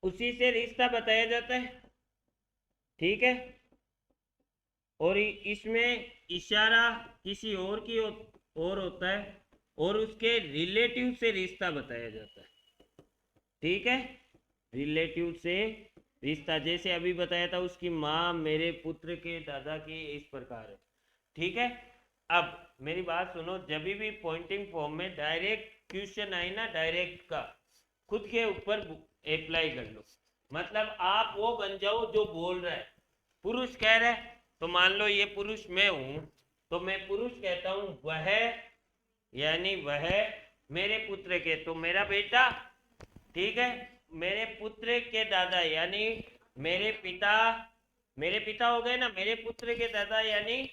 उसी से रिश्ता बताया जाता है, ठीक है। और इसमें इशारा किसी और की और होता है और उसके रिलेटिव से रिश्ता बताया जाता है, ठीक है। रिलेटिव से रिश्ता, जैसे अभी बताया था उसकी माँ मेरे पुत्र के दादा की, इस प्रकार है, ठीक है। अब मेरी बात सुनो, जब भी पॉइंटिंग फॉर्म में डायरेक्ट क्वेश्चन आए ना, डायरेक्ट का खुद के ऊपर अप्लाई कर लो। मतलब आप वो बन जाओ जो बोल रहा है, पुरुष कह रहा है तो मान लो ये पुरुष मैं हूं, तो मैं पुरुष कहता हूं वह, यानी वह मेरे पुत्र के, तो मेरा बेटा, ठीक है। मेरे पुत्र के दादा यानी मेरे पिता, मेरे पिता हो गए ना, मेरे पुत्र के दादा यानी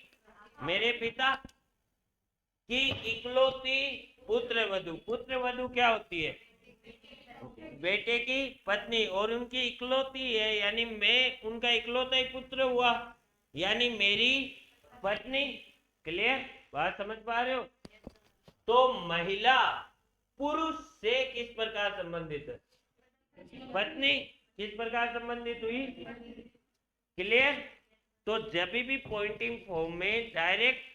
मेरे पिता की इकलौती पुत्र वधु। पुत्र वधु क्या होती है, बेटे की पत्नी, और उनकी इकलौती है, यानी मैं उनका इकलौता ही पुत्र हुआ, यानी मेरी पत्नी। क्लियर, बात समझ पा रहे हो? तो महिला पुरुष से किस प्रकार संबंधित है? पत्नी किस प्रकार संबंधित हुई? क्लियर। तो जब भी पॉइंटिंग फॉर्म में डायरेक्ट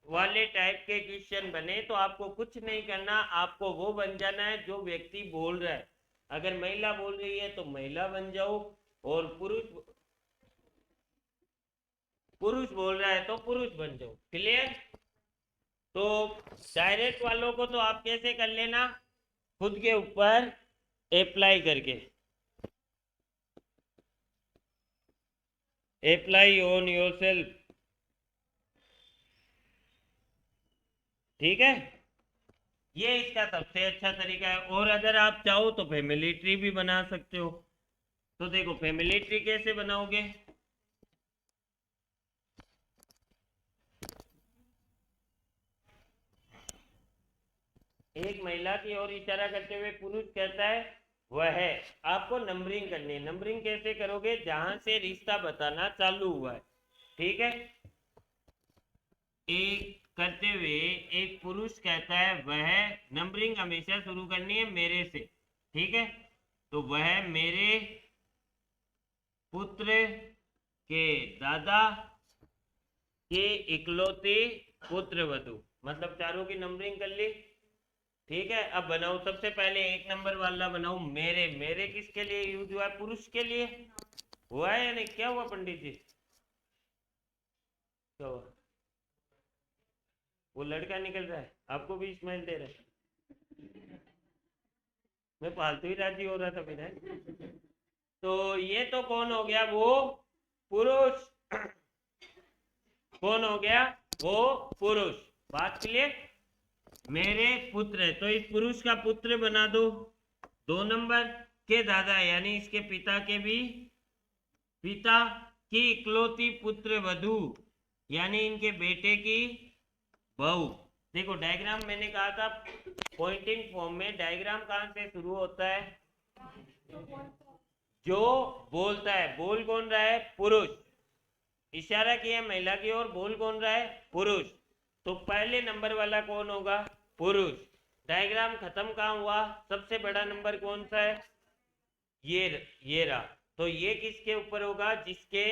वाले टाइप के क्वेश्चन बने तो आपको कुछ नहीं करना, आपको वो बन जाना है जो व्यक्ति बोल रहा है। अगर महिला बोल रही है तो महिला बन जाओ, और पुरुष बोल रहा है तो पुरुष बन जाओ। क्लियर। तो डायरेक्ट वालों को तो आप कैसे कर लेना, खुद के ऊपर अप्लाई करके, अप्लाई ऑन योरसेल्फ। ठीक है, ये इसका सबसे अच्छा तरीका है। और अगर आप चाहो तो फैमिली ट्री भी बना सकते हो। तो देखो फैमिली ट्री कैसे बनाओगे? एक महिला की ओर इशारा करते हुए पुरुष कहता है वह है। आपको नंबरिंग करनी है। नंबरिंग कैसे करोगे? जहां से रिश्ता बताना चालू हुआ है, ठीक है, एक करते हुए एक पुरुष कहता है वह, नंबरिंग हमेशा शुरू करनी है मेरे से, ठीक है। तो वह मेरे पुत्र के दादा के इकलौते पुत्र वधु, मतलब चारों की नंबरिंग कर ली। ठीक है, अब बनाओ। सबसे पहले एक नंबर वाला बनाओ मेरे। मेरे किसके लिए यूज हुआ है? पुरुष के लिए हुआ है या नहीं? क्या हुआ पंडित जी? क्या हुआ? वो लड़का निकल रहा है, आपको भी स्माइल दे रहा है। मैं फालतू ही राजी हो रहा था फिर, है? तो ये तो कौन हो गया? वो पुरुष। कौन हो गया? वो पुरुष। बात क्लियर? मेरे पुत्र है तो इस पुरुष का पुत्र बना दो। 2 नंबर के दादा, यानी इसके पिता के भी पिता की इकलौती पुत्र वधु, यानी इनके बेटे की बहू। देखो डायग्राम मैंने कहा था पॉइंटिंग फॉर्म में डायग्राम कहां से शुरू होता है? जो बोलता है। बोल कौन रहा है? पुरुष। इशारा किया महिला की ओर, बोल कौन रहा है? पुरुष। तो पहले नंबर वाला कौन होगा? पुरुष। डायग्राम खत्म कहाँ हुआ? सबसे बड़ा नंबर कौन सा है? ये रहा। तो ये किसके ऊपर होगा? जिसके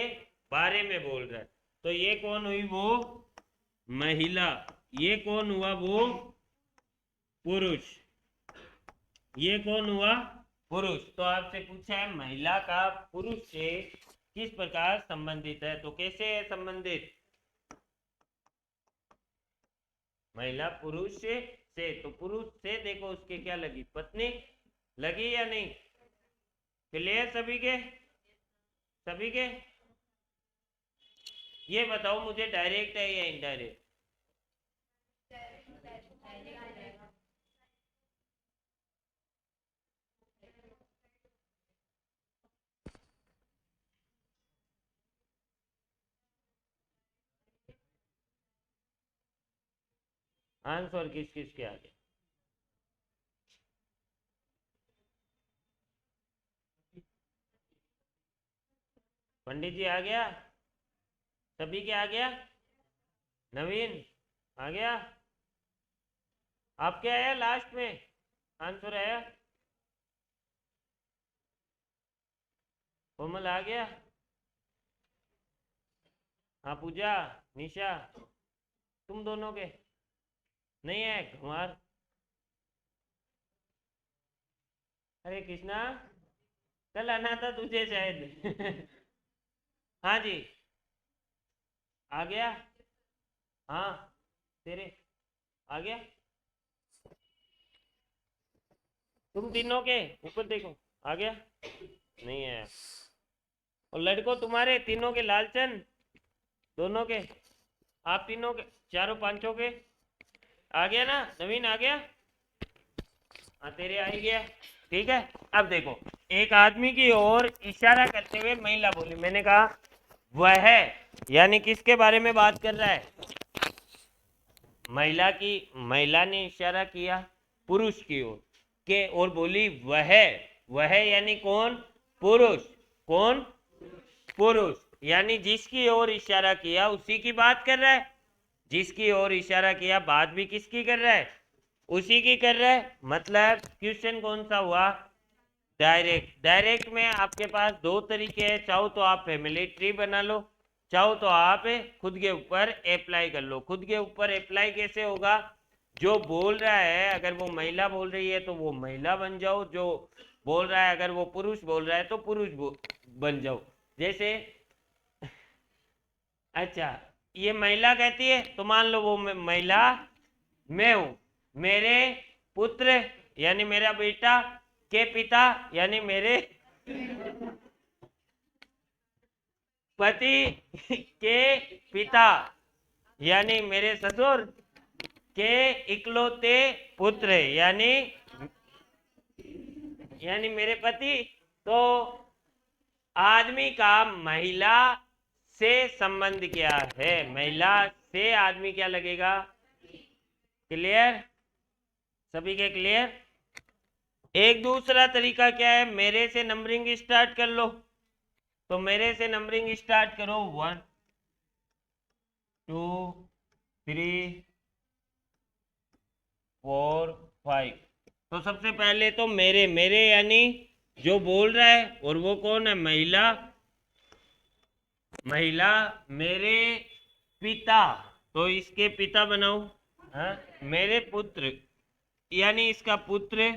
बारे में बोल रहा है। तो ये कौन हुई? वो महिला। ये कौन हुआ? वो पुरुष। ये कौन हुआ? पुरुष। तो आपसे पूछा है महिला का पुरुष से किस प्रकार संबंधित है, तो कैसे है संबंधित? महिला पुरुष से तो पुरुष से देखो उसके क्या लगी? पत्नी लगी या नहीं? क्लियर सभी के? सभी के? ये बताओ मुझे, डायरेक्ट है या इनडायरेक्ट? आंसर किस किस के आगे? पंडित जी आ गया? सभी के आ गया? नवीन आ गया? आपके आया लास्ट में आंसर आया? कोमल आ गया? हाँ पूजा, निशा, तुम दोनों के नहीं है? कुमार, अरे कृष्णा, कल आना था तुझे शायद। हाँ जी, आ गया? हाँ तेरे आ गया? तुम तीनों के ऊपर देखो, आ गया? नहीं है। और लड़कों तुम्हारे तीनों के, लालचंद दोनों के, आप तीनों के, चारों पांचों के आ गया ना? नवीन आ गया? हाँ तेरे आ ही गया। ठीक है, अब देखो एक आदमी की ओर इशारा करते हुए महिला बोली। मैंने कहा वह है, यानी किसके बारे में बात कर रहा है? महिला की। महिला ने इशारा किया पुरुष की ओर, के, और बोली वह यानी कौन? पुरुष। कौन? पुरुष। यानी जिसकी ओर इशारा किया उसी की बात कर रहा है। जिसकी ओर इशारा किया बात भी किसकी कर रहा है? उसी की कर रहा है। मतलब क्वेश्चन कौन सा हुआ? डायरेक्ट। डायरेक्ट में आपके पास दो तरीके हैं, चाहो तो आप फैमिली ट्री बना लो, चाहो तो आप खुद के ऊपर अप्लाई कर लो। खुद के ऊपर अप्लाई कैसे होगा? जो बोल रहा है अगर वो महिला बोल रही है तो वो महिला बन जाओ, जो बोल रहा है अगर वो पुरुष बोल रहा है तो पुरुष बन जाओ। जैसे अच्छा, ये महिला कहती है तो मान लो वो महिला मैं हूं। मेरे पुत्र यानी मेरा बेटा के पिता यानी मेरे पति के पिता यानी मेरे ससुर के इकलौते पुत्र यानी मेरे पति। तो आदमी का महिला से संबंध क्या है? महिला से आदमी क्या लगेगा? क्लियर? सभी के क्लियर? एक दूसरा तरीका क्या है? मेरे से नंबरिंग स्टार्ट कर लो। तो मेरे से नंबरिंग स्टार्ट करो। 1 2 3 4 5। तो सबसे पहले तो मेरे यानी जो बोल रहा है, और वो कौन है? महिला। महिला मेरे पिता, तो इसके पिता बनाओ। हाँ? मेरे पुत्र यानी इसका पुत्र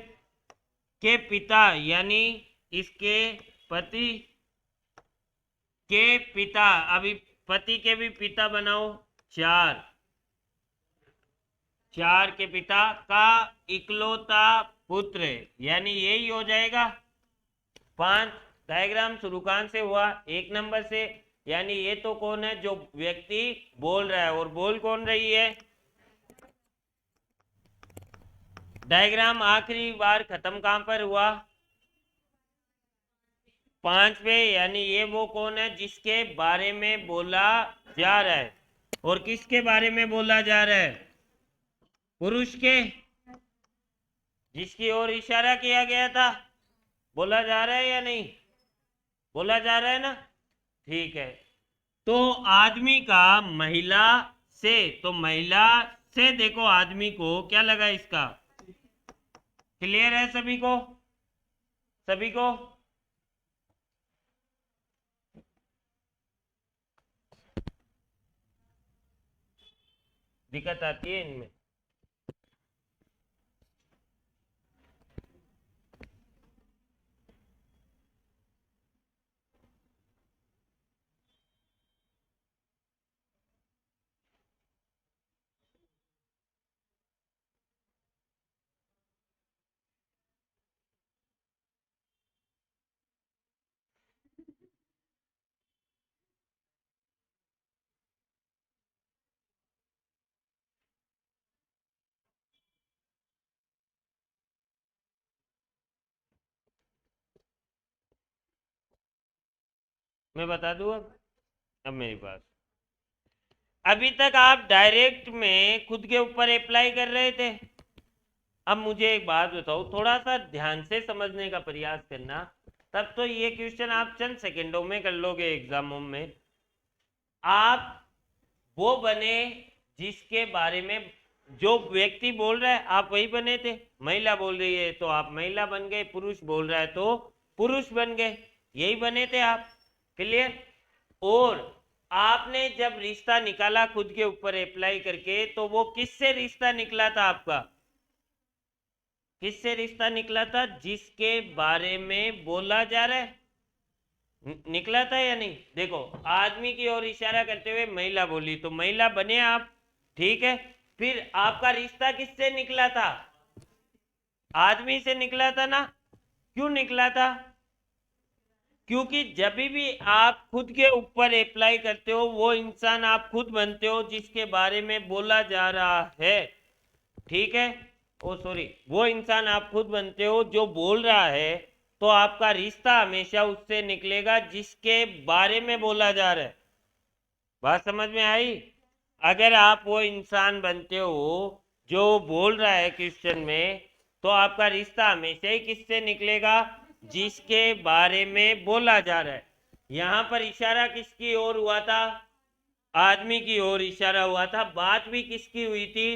के पिता यानी इसके पति के पिता। अभी पति के भी पिता बनाओ। 4 के पिता का इकलौता पुत्र यानी यही हो जाएगा। 5 डायग्राम शुरुकान से हुआ 1 नंबर से, यानी ये तो कौन है? जो व्यक्ति बोल रहा है, और बोल कौन रही है? डायग्राम आखिरी बार खत्म कहां पर हुआ? 5 पे, यानी ये वो कौन है जिसके बारे में बोला जा रहा है? और किसके बारे में बोला जा रहा है? पुरुष के, जिसकी ओर इशारा किया गया था। बोला जा रहा है या नहीं? बोला जा रहा है ना? ठीक है। तो आदमी का महिला से, तो महिला से देखो आदमी को क्या लगा इसका? क्लियर है सभी को? सभी को? दिक्कत आती है इनमें? मैं बता दूं अब मेरे पास अभी तक आप डायरेक्ट में खुद के ऊपर अप्लाई कर रहे थे। अब मुझे एक बात बताओ, थोड़ा सा ध्यान से समझने का प्रयास करना, तब तो ये क्वेश्चन आप चंद सेकंडों में कर लोगे एग्जामों में। आप वो बने जिसके बारे में जो व्यक्ति बोल रहा है आप वही बने थे। महिला बोल रही है तो आप महिला बन गए, पुरुष बोल रहा है तो पुरुष बन गए, यही बने थे आप। क्लियर? और आपने जब रिश्ता निकाला खुद के ऊपर अप्लाई करके, तो वो किससे रिश्ता निकला था आपका? किससे रिश्ता निकला था? जिसके बारे में बोला जा रहा है। निकला था या नहीं? देखो, आदमी की ओर इशारा करते हुए महिला बोली तो महिला बने आप, ठीक है। फिर आपका रिश्ता किससे निकला था? आदमी से निकला था ना? क्यों निकला था? क्योंकि जब भी आप खुद के ऊपर अप्लाई करते हो वो इंसान आप खुद बनते हो जिसके बारे में बोला जा रहा है, ठीक है। ओ सॉरी, वो इंसान आप खुद बनते हो जो बोल रहा है, तो आपका रिश्ता हमेशा उससे निकलेगा जिसके बारे में बोला जा रहा है। बात समझ में आई? अगर आप वो इंसान बनते हो जो बोल रहा है क्वेश्चन में, तो आपका रिश्ता हमेशा ही किससे निकलेगा, जिसके बारे में बोला जा रहा है। यहाँ पर इशारा किसकी ओर हुआ था, आदमी की ओर इशारा हुआ था। बात भी किसकी हुई थी,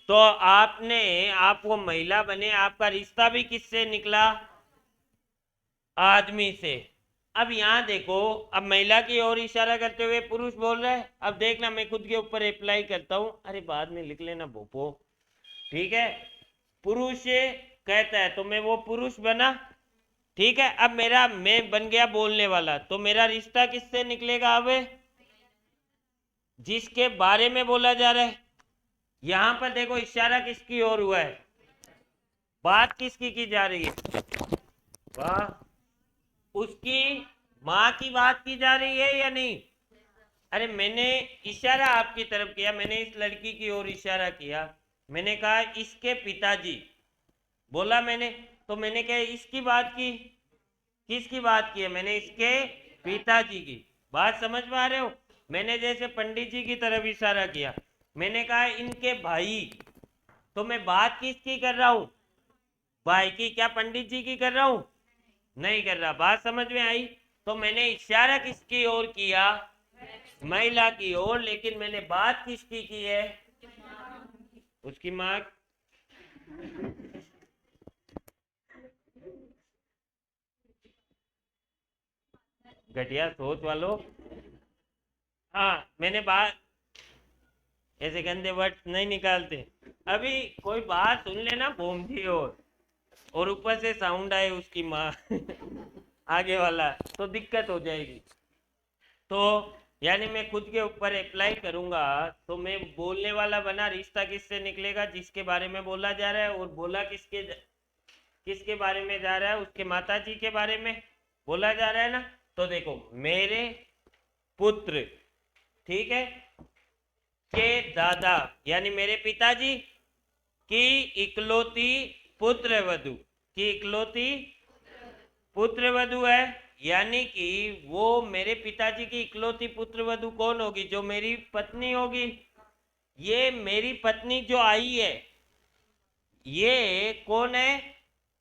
तो आप वो महिला बने, आपका रिश्ता भी किससे निकला, आदमी से। अब यहाँ देखो, अब महिला की ओर इशारा करते हुए पुरुष बोल रहा है। अब देखना मैं खुद के ऊपर अप्लाई करता हूं, अरे बाद में लिख लेना भोपो, ठीक है। पुरुष कहता है तो मैं वो पुरुष बना, ठीक है। अब मैं बन गया बोलने वाला, तो मेरा रिश्ता किससे निकलेगा, अब जिसके बारे में बोला जा रहा है। यहां पर देखो इशारा किसकी ओर हुआ है, बात किसकी की जा रही है, वाह, उसकी माँ की बात की जा रही है या नहीं। अरे मैंने इशारा आपकी तरफ किया, मैंने इस लड़की की ओर इशारा किया, मैंने कहा इसके पिताजी, बोला मैंने, तो मैंने कहा इसकी बात की, किसकी बात की है, मैंने इसके पिताजी की। बात समझ में आ रहे हो। मैंने जैसे पंडित जी की तरफ इशारा किया, मैंने कहा इनके भाई, तो मैं बात किसकी कर रहा हूं, भाई की। क्या पंडित जी की कर रहा हूं, नहीं कर रहा। बात समझ में आई। तो मैंने इशारा किसकी ओर किया, महिला की ओर, लेकिन मैंने बात किसकी की है, उसकी मां। घटिया सोच वालों, हाँ मैंने बात, ऐसे गंदे वर्ड नहीं निकालते। अभी कोई बात सुन लेना भोमती और ऊपर से साउंड आए उसकी माँ आगे वाला, तो दिक्कत हो जाएगी। तो यानी मैं खुद के ऊपर अप्लाई करूंगा, तो मैं बोलने वाला बना, रिश्ता किससे निकलेगा, जिसके बारे में बोला जा रहा है। और बोला किसके बारे में जा रहा है, उसके माताजी के बारे में बोला जा रहा है ना। तो देखो मेरे पुत्र, ठीक है, के दादा यानी मेरे पिताजी की इकलौती पुत्र वधु, की इकलौती पुत्र वधु है, यानी कि वो मेरे पिताजी की इकलौती पुत्र वधु कौन होगी, जो मेरी पत्नी होगी। ये मेरी पत्नी जो आई है, ये कौन है,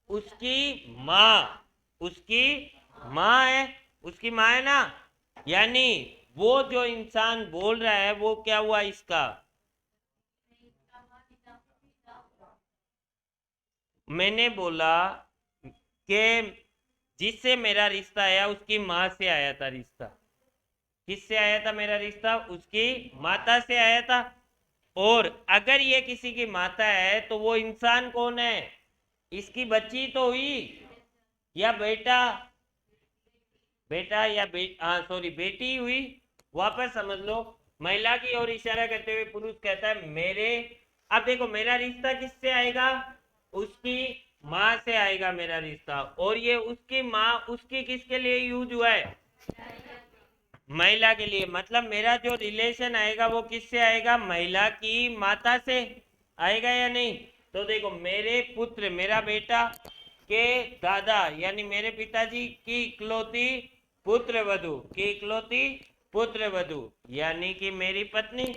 उसकी माँ, उसकी माँ है, उसकी माँ है ना। यानी वो जो इंसान बोल रहा है वो क्या हुआ, इसका, मैंने बोला कि जिससे मेरा रिश्ता आया उसकी माँ से आया था रिश्ता। किससे आया था मेरा रिश्ता, उसकी माता से आया था। और अगर ये किसी की माता है तो वो इंसान कौन है, इसकी बच्ची तो हुई, या बेटा, बेटा या हाँ सॉरी बेटी हुई। वापस समझ लो, महिला की ओर इशारा करते हुए पुरुष कहता है मेरे, अब देखो मेरा रिश्ता किससे आएगा, उसकी माँ से आएगा मेरा रिश्ता। और ये उसकी माँ, उसकी किसके लिए यूज हुआ है, महिला के लिए। मतलब मेरा जो रिलेशन आएगा वो किससे आएगा, महिला की माता से आएगा या नहीं। तो देखो मेरे पुत्र, मेरा बेटा के दादा यानी मेरे पिताजी की इकलौती पुत्र वधु, की इकलौती पुत्र वधु यानी कि मेरी पत्नी,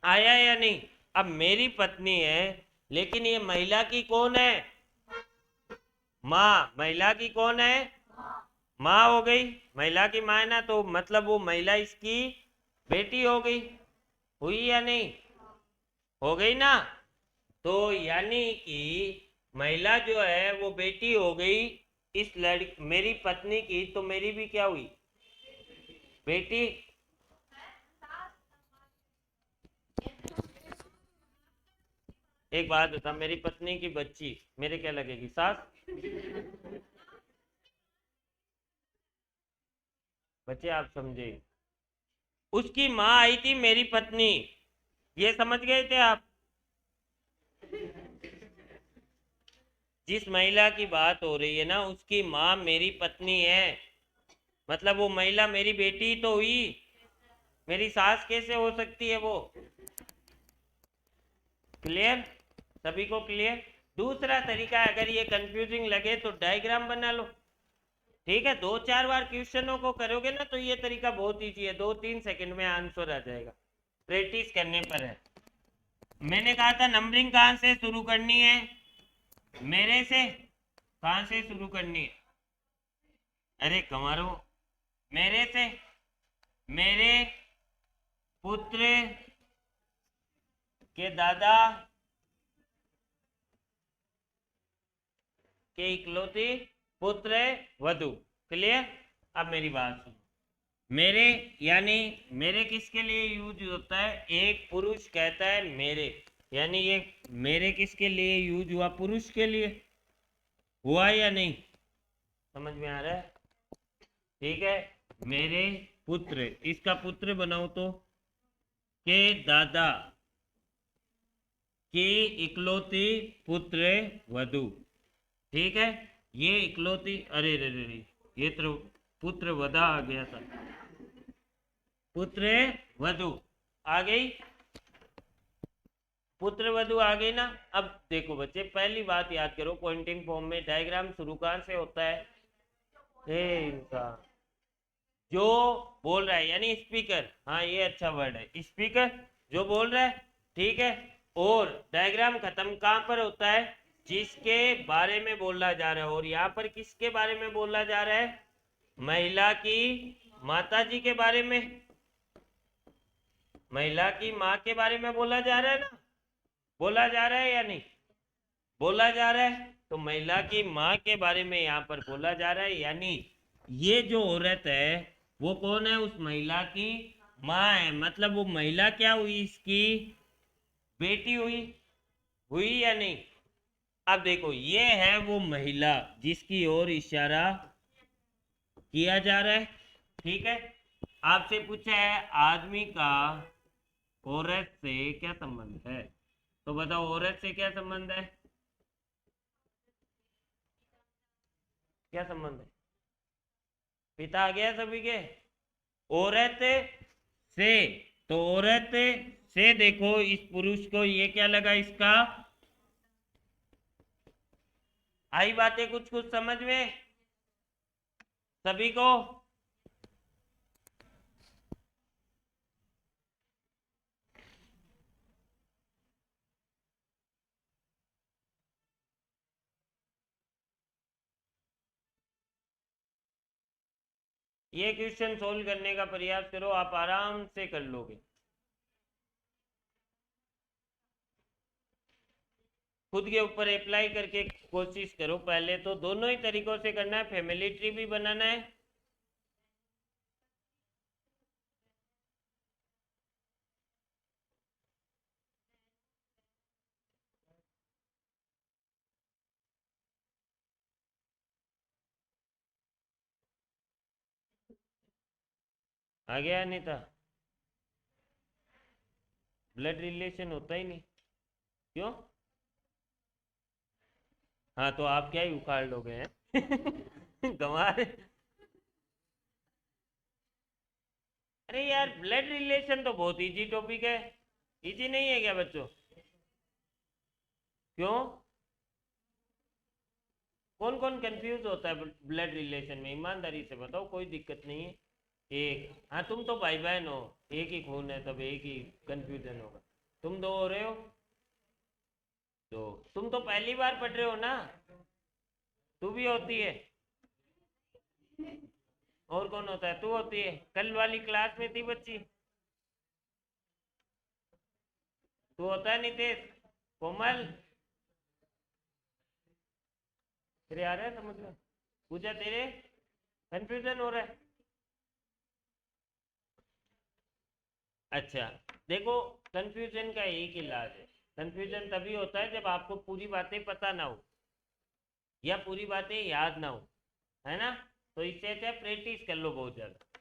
आया या नहीं। अब मेरी पत्नी है, लेकिन ये महिला की कौन है, माँ, महिला की कौन है, माँ हो गई। महिला की माँ है ना, तो मतलब वो महिला इसकी बेटी हो गई, हुई या नहीं, हो गई ना। तो यानी कि महिला जो है वो बेटी हो गई इस लड़की, मेरी पत्नी की, तो मेरी भी क्या हुई, बेटी। एक बात बता, मेरी पत्नी की बच्ची मेरे क्या लगेगी, सास। बच्चे आप समझे, उसकी माँ आई थी मेरी पत्नी, ये समझ गए थे आप। जिस महिला की बात हो रही है ना, उसकी माँ मेरी पत्नी है, मतलब वो महिला मेरी बेटी तो हुई, मेरी सास कैसे हो सकती है वो। क्लियर, सभी को क्लियर। दूसरा तरीका, अगर ये कंफ्यूजिंग लगे तो डायग्राम बना लो, ठीक है। 2-4 बार क्वेश्चनों को करोगे ना तो ये तरीका बहुत ईजी है, 2-3 सेकंड में आंसर आ जाएगा, प्रैक्टिस करने पर है। मैंने कहा था नंबरिंग कहाँ से शुरू करनी है, मेरे से कहां से शुरू करनी है? अरे कमारो, मेरे से, मेरे पुत्र के दादा के इकलौती पुत्र वधु। क्लियर? अब मेरी बात सुनो। मेरे यानी मेरे किसके लिए यूज होता है? एक पुरुष कहता है मेरे, यानी ये मेरे किसके लिए यूज हुआ? पुरुष के लिए हुआ या नहीं? समझ में आ रहा है? ठीक है, मेरे पुत्र, इसका पुत्र बनाओ तो के दादा की इकलौती पुत्र वधु। ठीक है, ये इकलौती, अरे रे रे रे, ये तो पुत्र वधा आ गया था, पुत्र वधु आ गई, पुत्र वधु आ गई ना। अब देखो बच्चे, पहली बात याद करो, पॉइंटिंग फॉर्म में डायग्राम शुरू कहां से होता है? इनका जो बोल रहा है यानी स्पीकर, हाँ ये अच्छा वर्ड है, स्पीकर जो बोल रहा है, ठीक है। और डायग्राम खत्म कहां पर होता है? जिसके बारे में बोला जा रहा है। और यहाँ पर किसके बारे में बोला जा रहा है? महिला की माता जी के बारे में, महिला की माँ के बारे में बोला जा रहा है ना? बोला जा रहा है या नहीं? बोला जा रहा है। तो महिला की माँ के बारे में यहाँ पर बोला जा रहा है, यानी ये जो औरत है वो कौन है? उस महिला की माँ है। मतलब वो महिला क्या हुई? इसकी बेटी हुई, हुई या नहीं? अब देखो, ये है वो महिला जिसकी ओर इशारा किया जा रहा है। ठीक है, आपसे पूछा है आदमी का औरत से क्या संबंध है, तो बताओ औरत से क्या संबंध है? क्या संबंध है? पिता आ गया सभी के। औरत से, तो औरत से देखो इस पुरुष को, ये क्या लगा इसका? आई बातें कुछ कुछ समझ में सभी को? ये क्वेश्चन सोल्व करने का प्रयास करो, आप आराम से कर लोगे। खुद के ऊपर अप्लाई करके कोशिश करो। पहले तो दोनों ही तरीकों से करना है, फैमिली ट्री भी बनाना है, आ गया नहीं था? ब्लड रिलेशन होता ही नहीं, क्यों? हाँ तो आप क्या ही उखाड़ लोगे हैं? गंवा रहे। अरे यार, ब्लड रिलेशन तो बहुत इजी टॉपिक है। इजी नहीं है क्या बच्चों? क्यों? कौन कौन कंफ्यूज होता है ब्लड रिलेशन में? ईमानदारी से बताओ, कोई दिक्कत नहीं है। एक, हाँ तुम तो भाई बहन हो, एक ही खून है, तब एक ही कंफ्यूजन होगा। तुम दो हो रहे हो, तो तुम तो पहली बार पढ़ रहे हो ना, तू भी होती है। और कौन होता है? तू होती है। कल वाली क्लास में थी बच्ची, तू होता है नितेश, कोमल, तेरे आ रहा है समझ में? पूजा तेरे कंफ्यूजन हो रहा है? अच्छा, देखो, कंफ्यूजन का एक इलाज है। कंफ्यूजन तभी होता है जब आपको पूरी बातें पता ना हो या पूरी बातें याद ना हो, है ना? तो इससे अच्छा प्रैक्टिस कर लो बहुत ज़्यादा।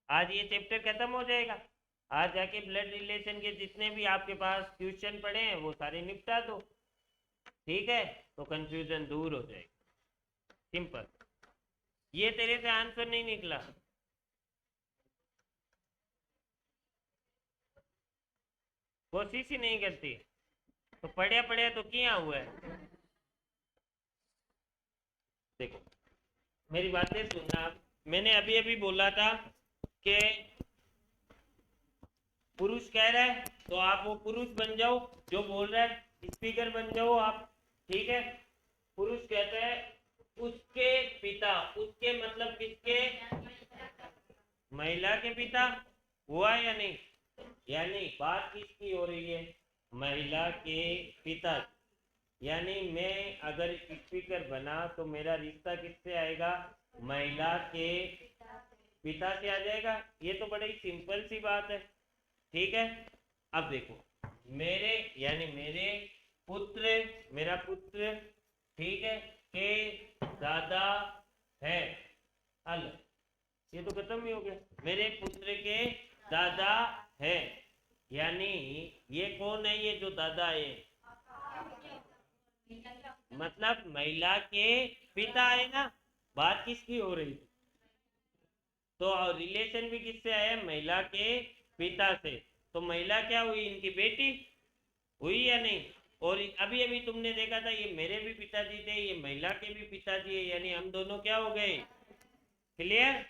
आज ये चैप्टर खत्म हो जाएगा, आज जाके ब्लड रिलेशन के जितने भी आपके पास क्वेश्चन पड़े हैं वो सारे निपटा दो। ठीक है, तो कंफ्यूजन दूर हो जाएगा। सिंपल। ये तेरे से आंसर नहीं निकला, कोशिश ही नहीं करती, तो पढ़िया पढ़िया तो किया हुआ है। देखो, मेरी बातें सुनना आप। मैंने अभी अभी बोला था कि पुरुष कह रहा है तो आप वो पुरुष बन जाओ जो बोल रहा है, स्पीकर बन जाओ आप। ठीक है, पुरुष कहता है उसके पिता, उसके मतलब किसके, महिला के पिता, हुआ या नहीं, यानी बात किसकी हो रही है, महिला के पिता। यानी मैं अगर स्पीकर बना तो मेरा रिश्ता किससे आएगा, महिला के पिता से आ जाएगा। ये तो बड़ी सिंपल सी बात है, ठीक है। अब देखो, मेरे यानी मेरे पुत्र, मेरा पुत्र, ठीक है, के दादा है, हल, ये तो खत्म ही हो गया, मेरे पुत्र के दादा है। यानी ये कौन है, ये जो दादा है मतलब महिला के पिता है ना, बात किसकी हो रही, तो रिलेशन भी किससे आया, महिला के पिता से। तो महिला क्या हुई, इनकी बेटी हुई या नहीं। और अभी अभी तुमने देखा था ये मेरे भी पिताजी थे, ये महिला के भी पिताजी है, यानी हम दोनों क्या हो गए, क्लियर।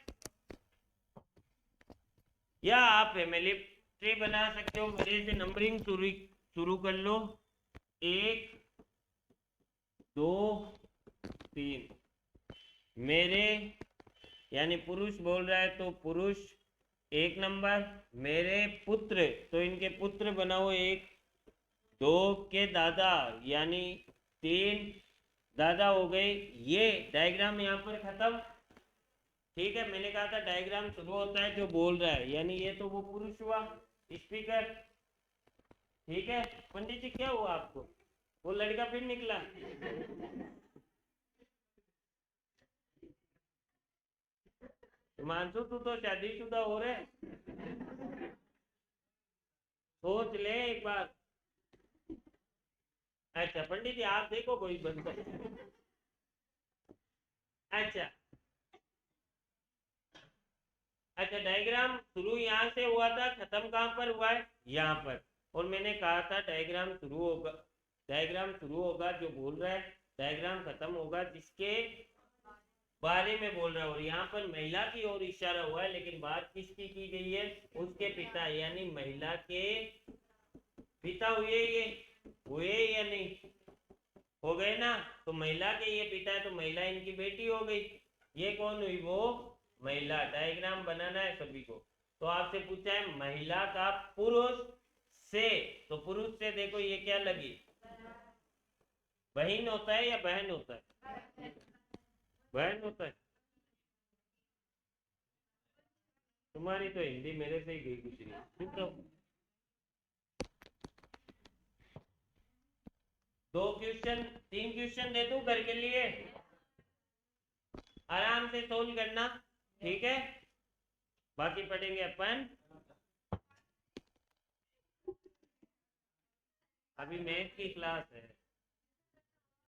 या आप फैमिली ट्री बना सकते हो, मेरे से नंबरिंग शुरू कर लो, 1 2 3, मेरे यानी पुरुष बोल रहा है तो पुरुष 1 नंबर, मेरे पुत्र तो इनके पुत्र बनाओ 1, 2 के दादा यानी 3 दादा हो गए। ये डायग्राम यहाँ पर खत्म, ठीक है। मैंने कहा था डायग्राम शुरू होता है जो बोल रहा है, यानी ये तो वो पुरुष हुआ स्पीकर, ठीक है। पंडित जी क्या हुआ आपको, वो लड़का फिर निकला, मानसू तू तो शादीशुदा हो रहे, सोच ले एक बार। अच्छा पंडित जी आप देखो कोई बंदा, अच्छा अच्छा, डायग्राम शुरू यहाँ से हुआ था, खत्म कहाँ पर हुआ है, यहाँ पर। और मैंने कहा था डायग्राम शुरू होगा, डायग्राम शुरू होगा जो बोल रहा है, डायग्राम खत्म होगा जिसके बारे में बोल रहा है। और यहाँ पर महिला की ओर इशारा हुआ है, लेकिन बात किसकी की गई है, उसके पिता, यानी महिला के पिता हुए, ये हुए या नहीं, हो गए ना। तो महिला के ये पिता है तो महिला इनकी बेटी हो गई, ये कौन हुई, वो महिला। डायग्राम बनाना है सभी को। तो आपसे पूछा है महिला का पुरुष से, तो पुरुष से देखो ये क्या लगी, बहन होता है या बहन होता है, बहन होता है। तुम्हारी तो हिंदी मेरे से ही गई गुजरी, चुप रहो। 2 क्वेश्चन 3 क्वेश्चन दे दूं घर के लिए, आराम से सोल्व करना, ठीक है। बाकी पढ़ेंगे अपन, अभी मैथ की क्लास है।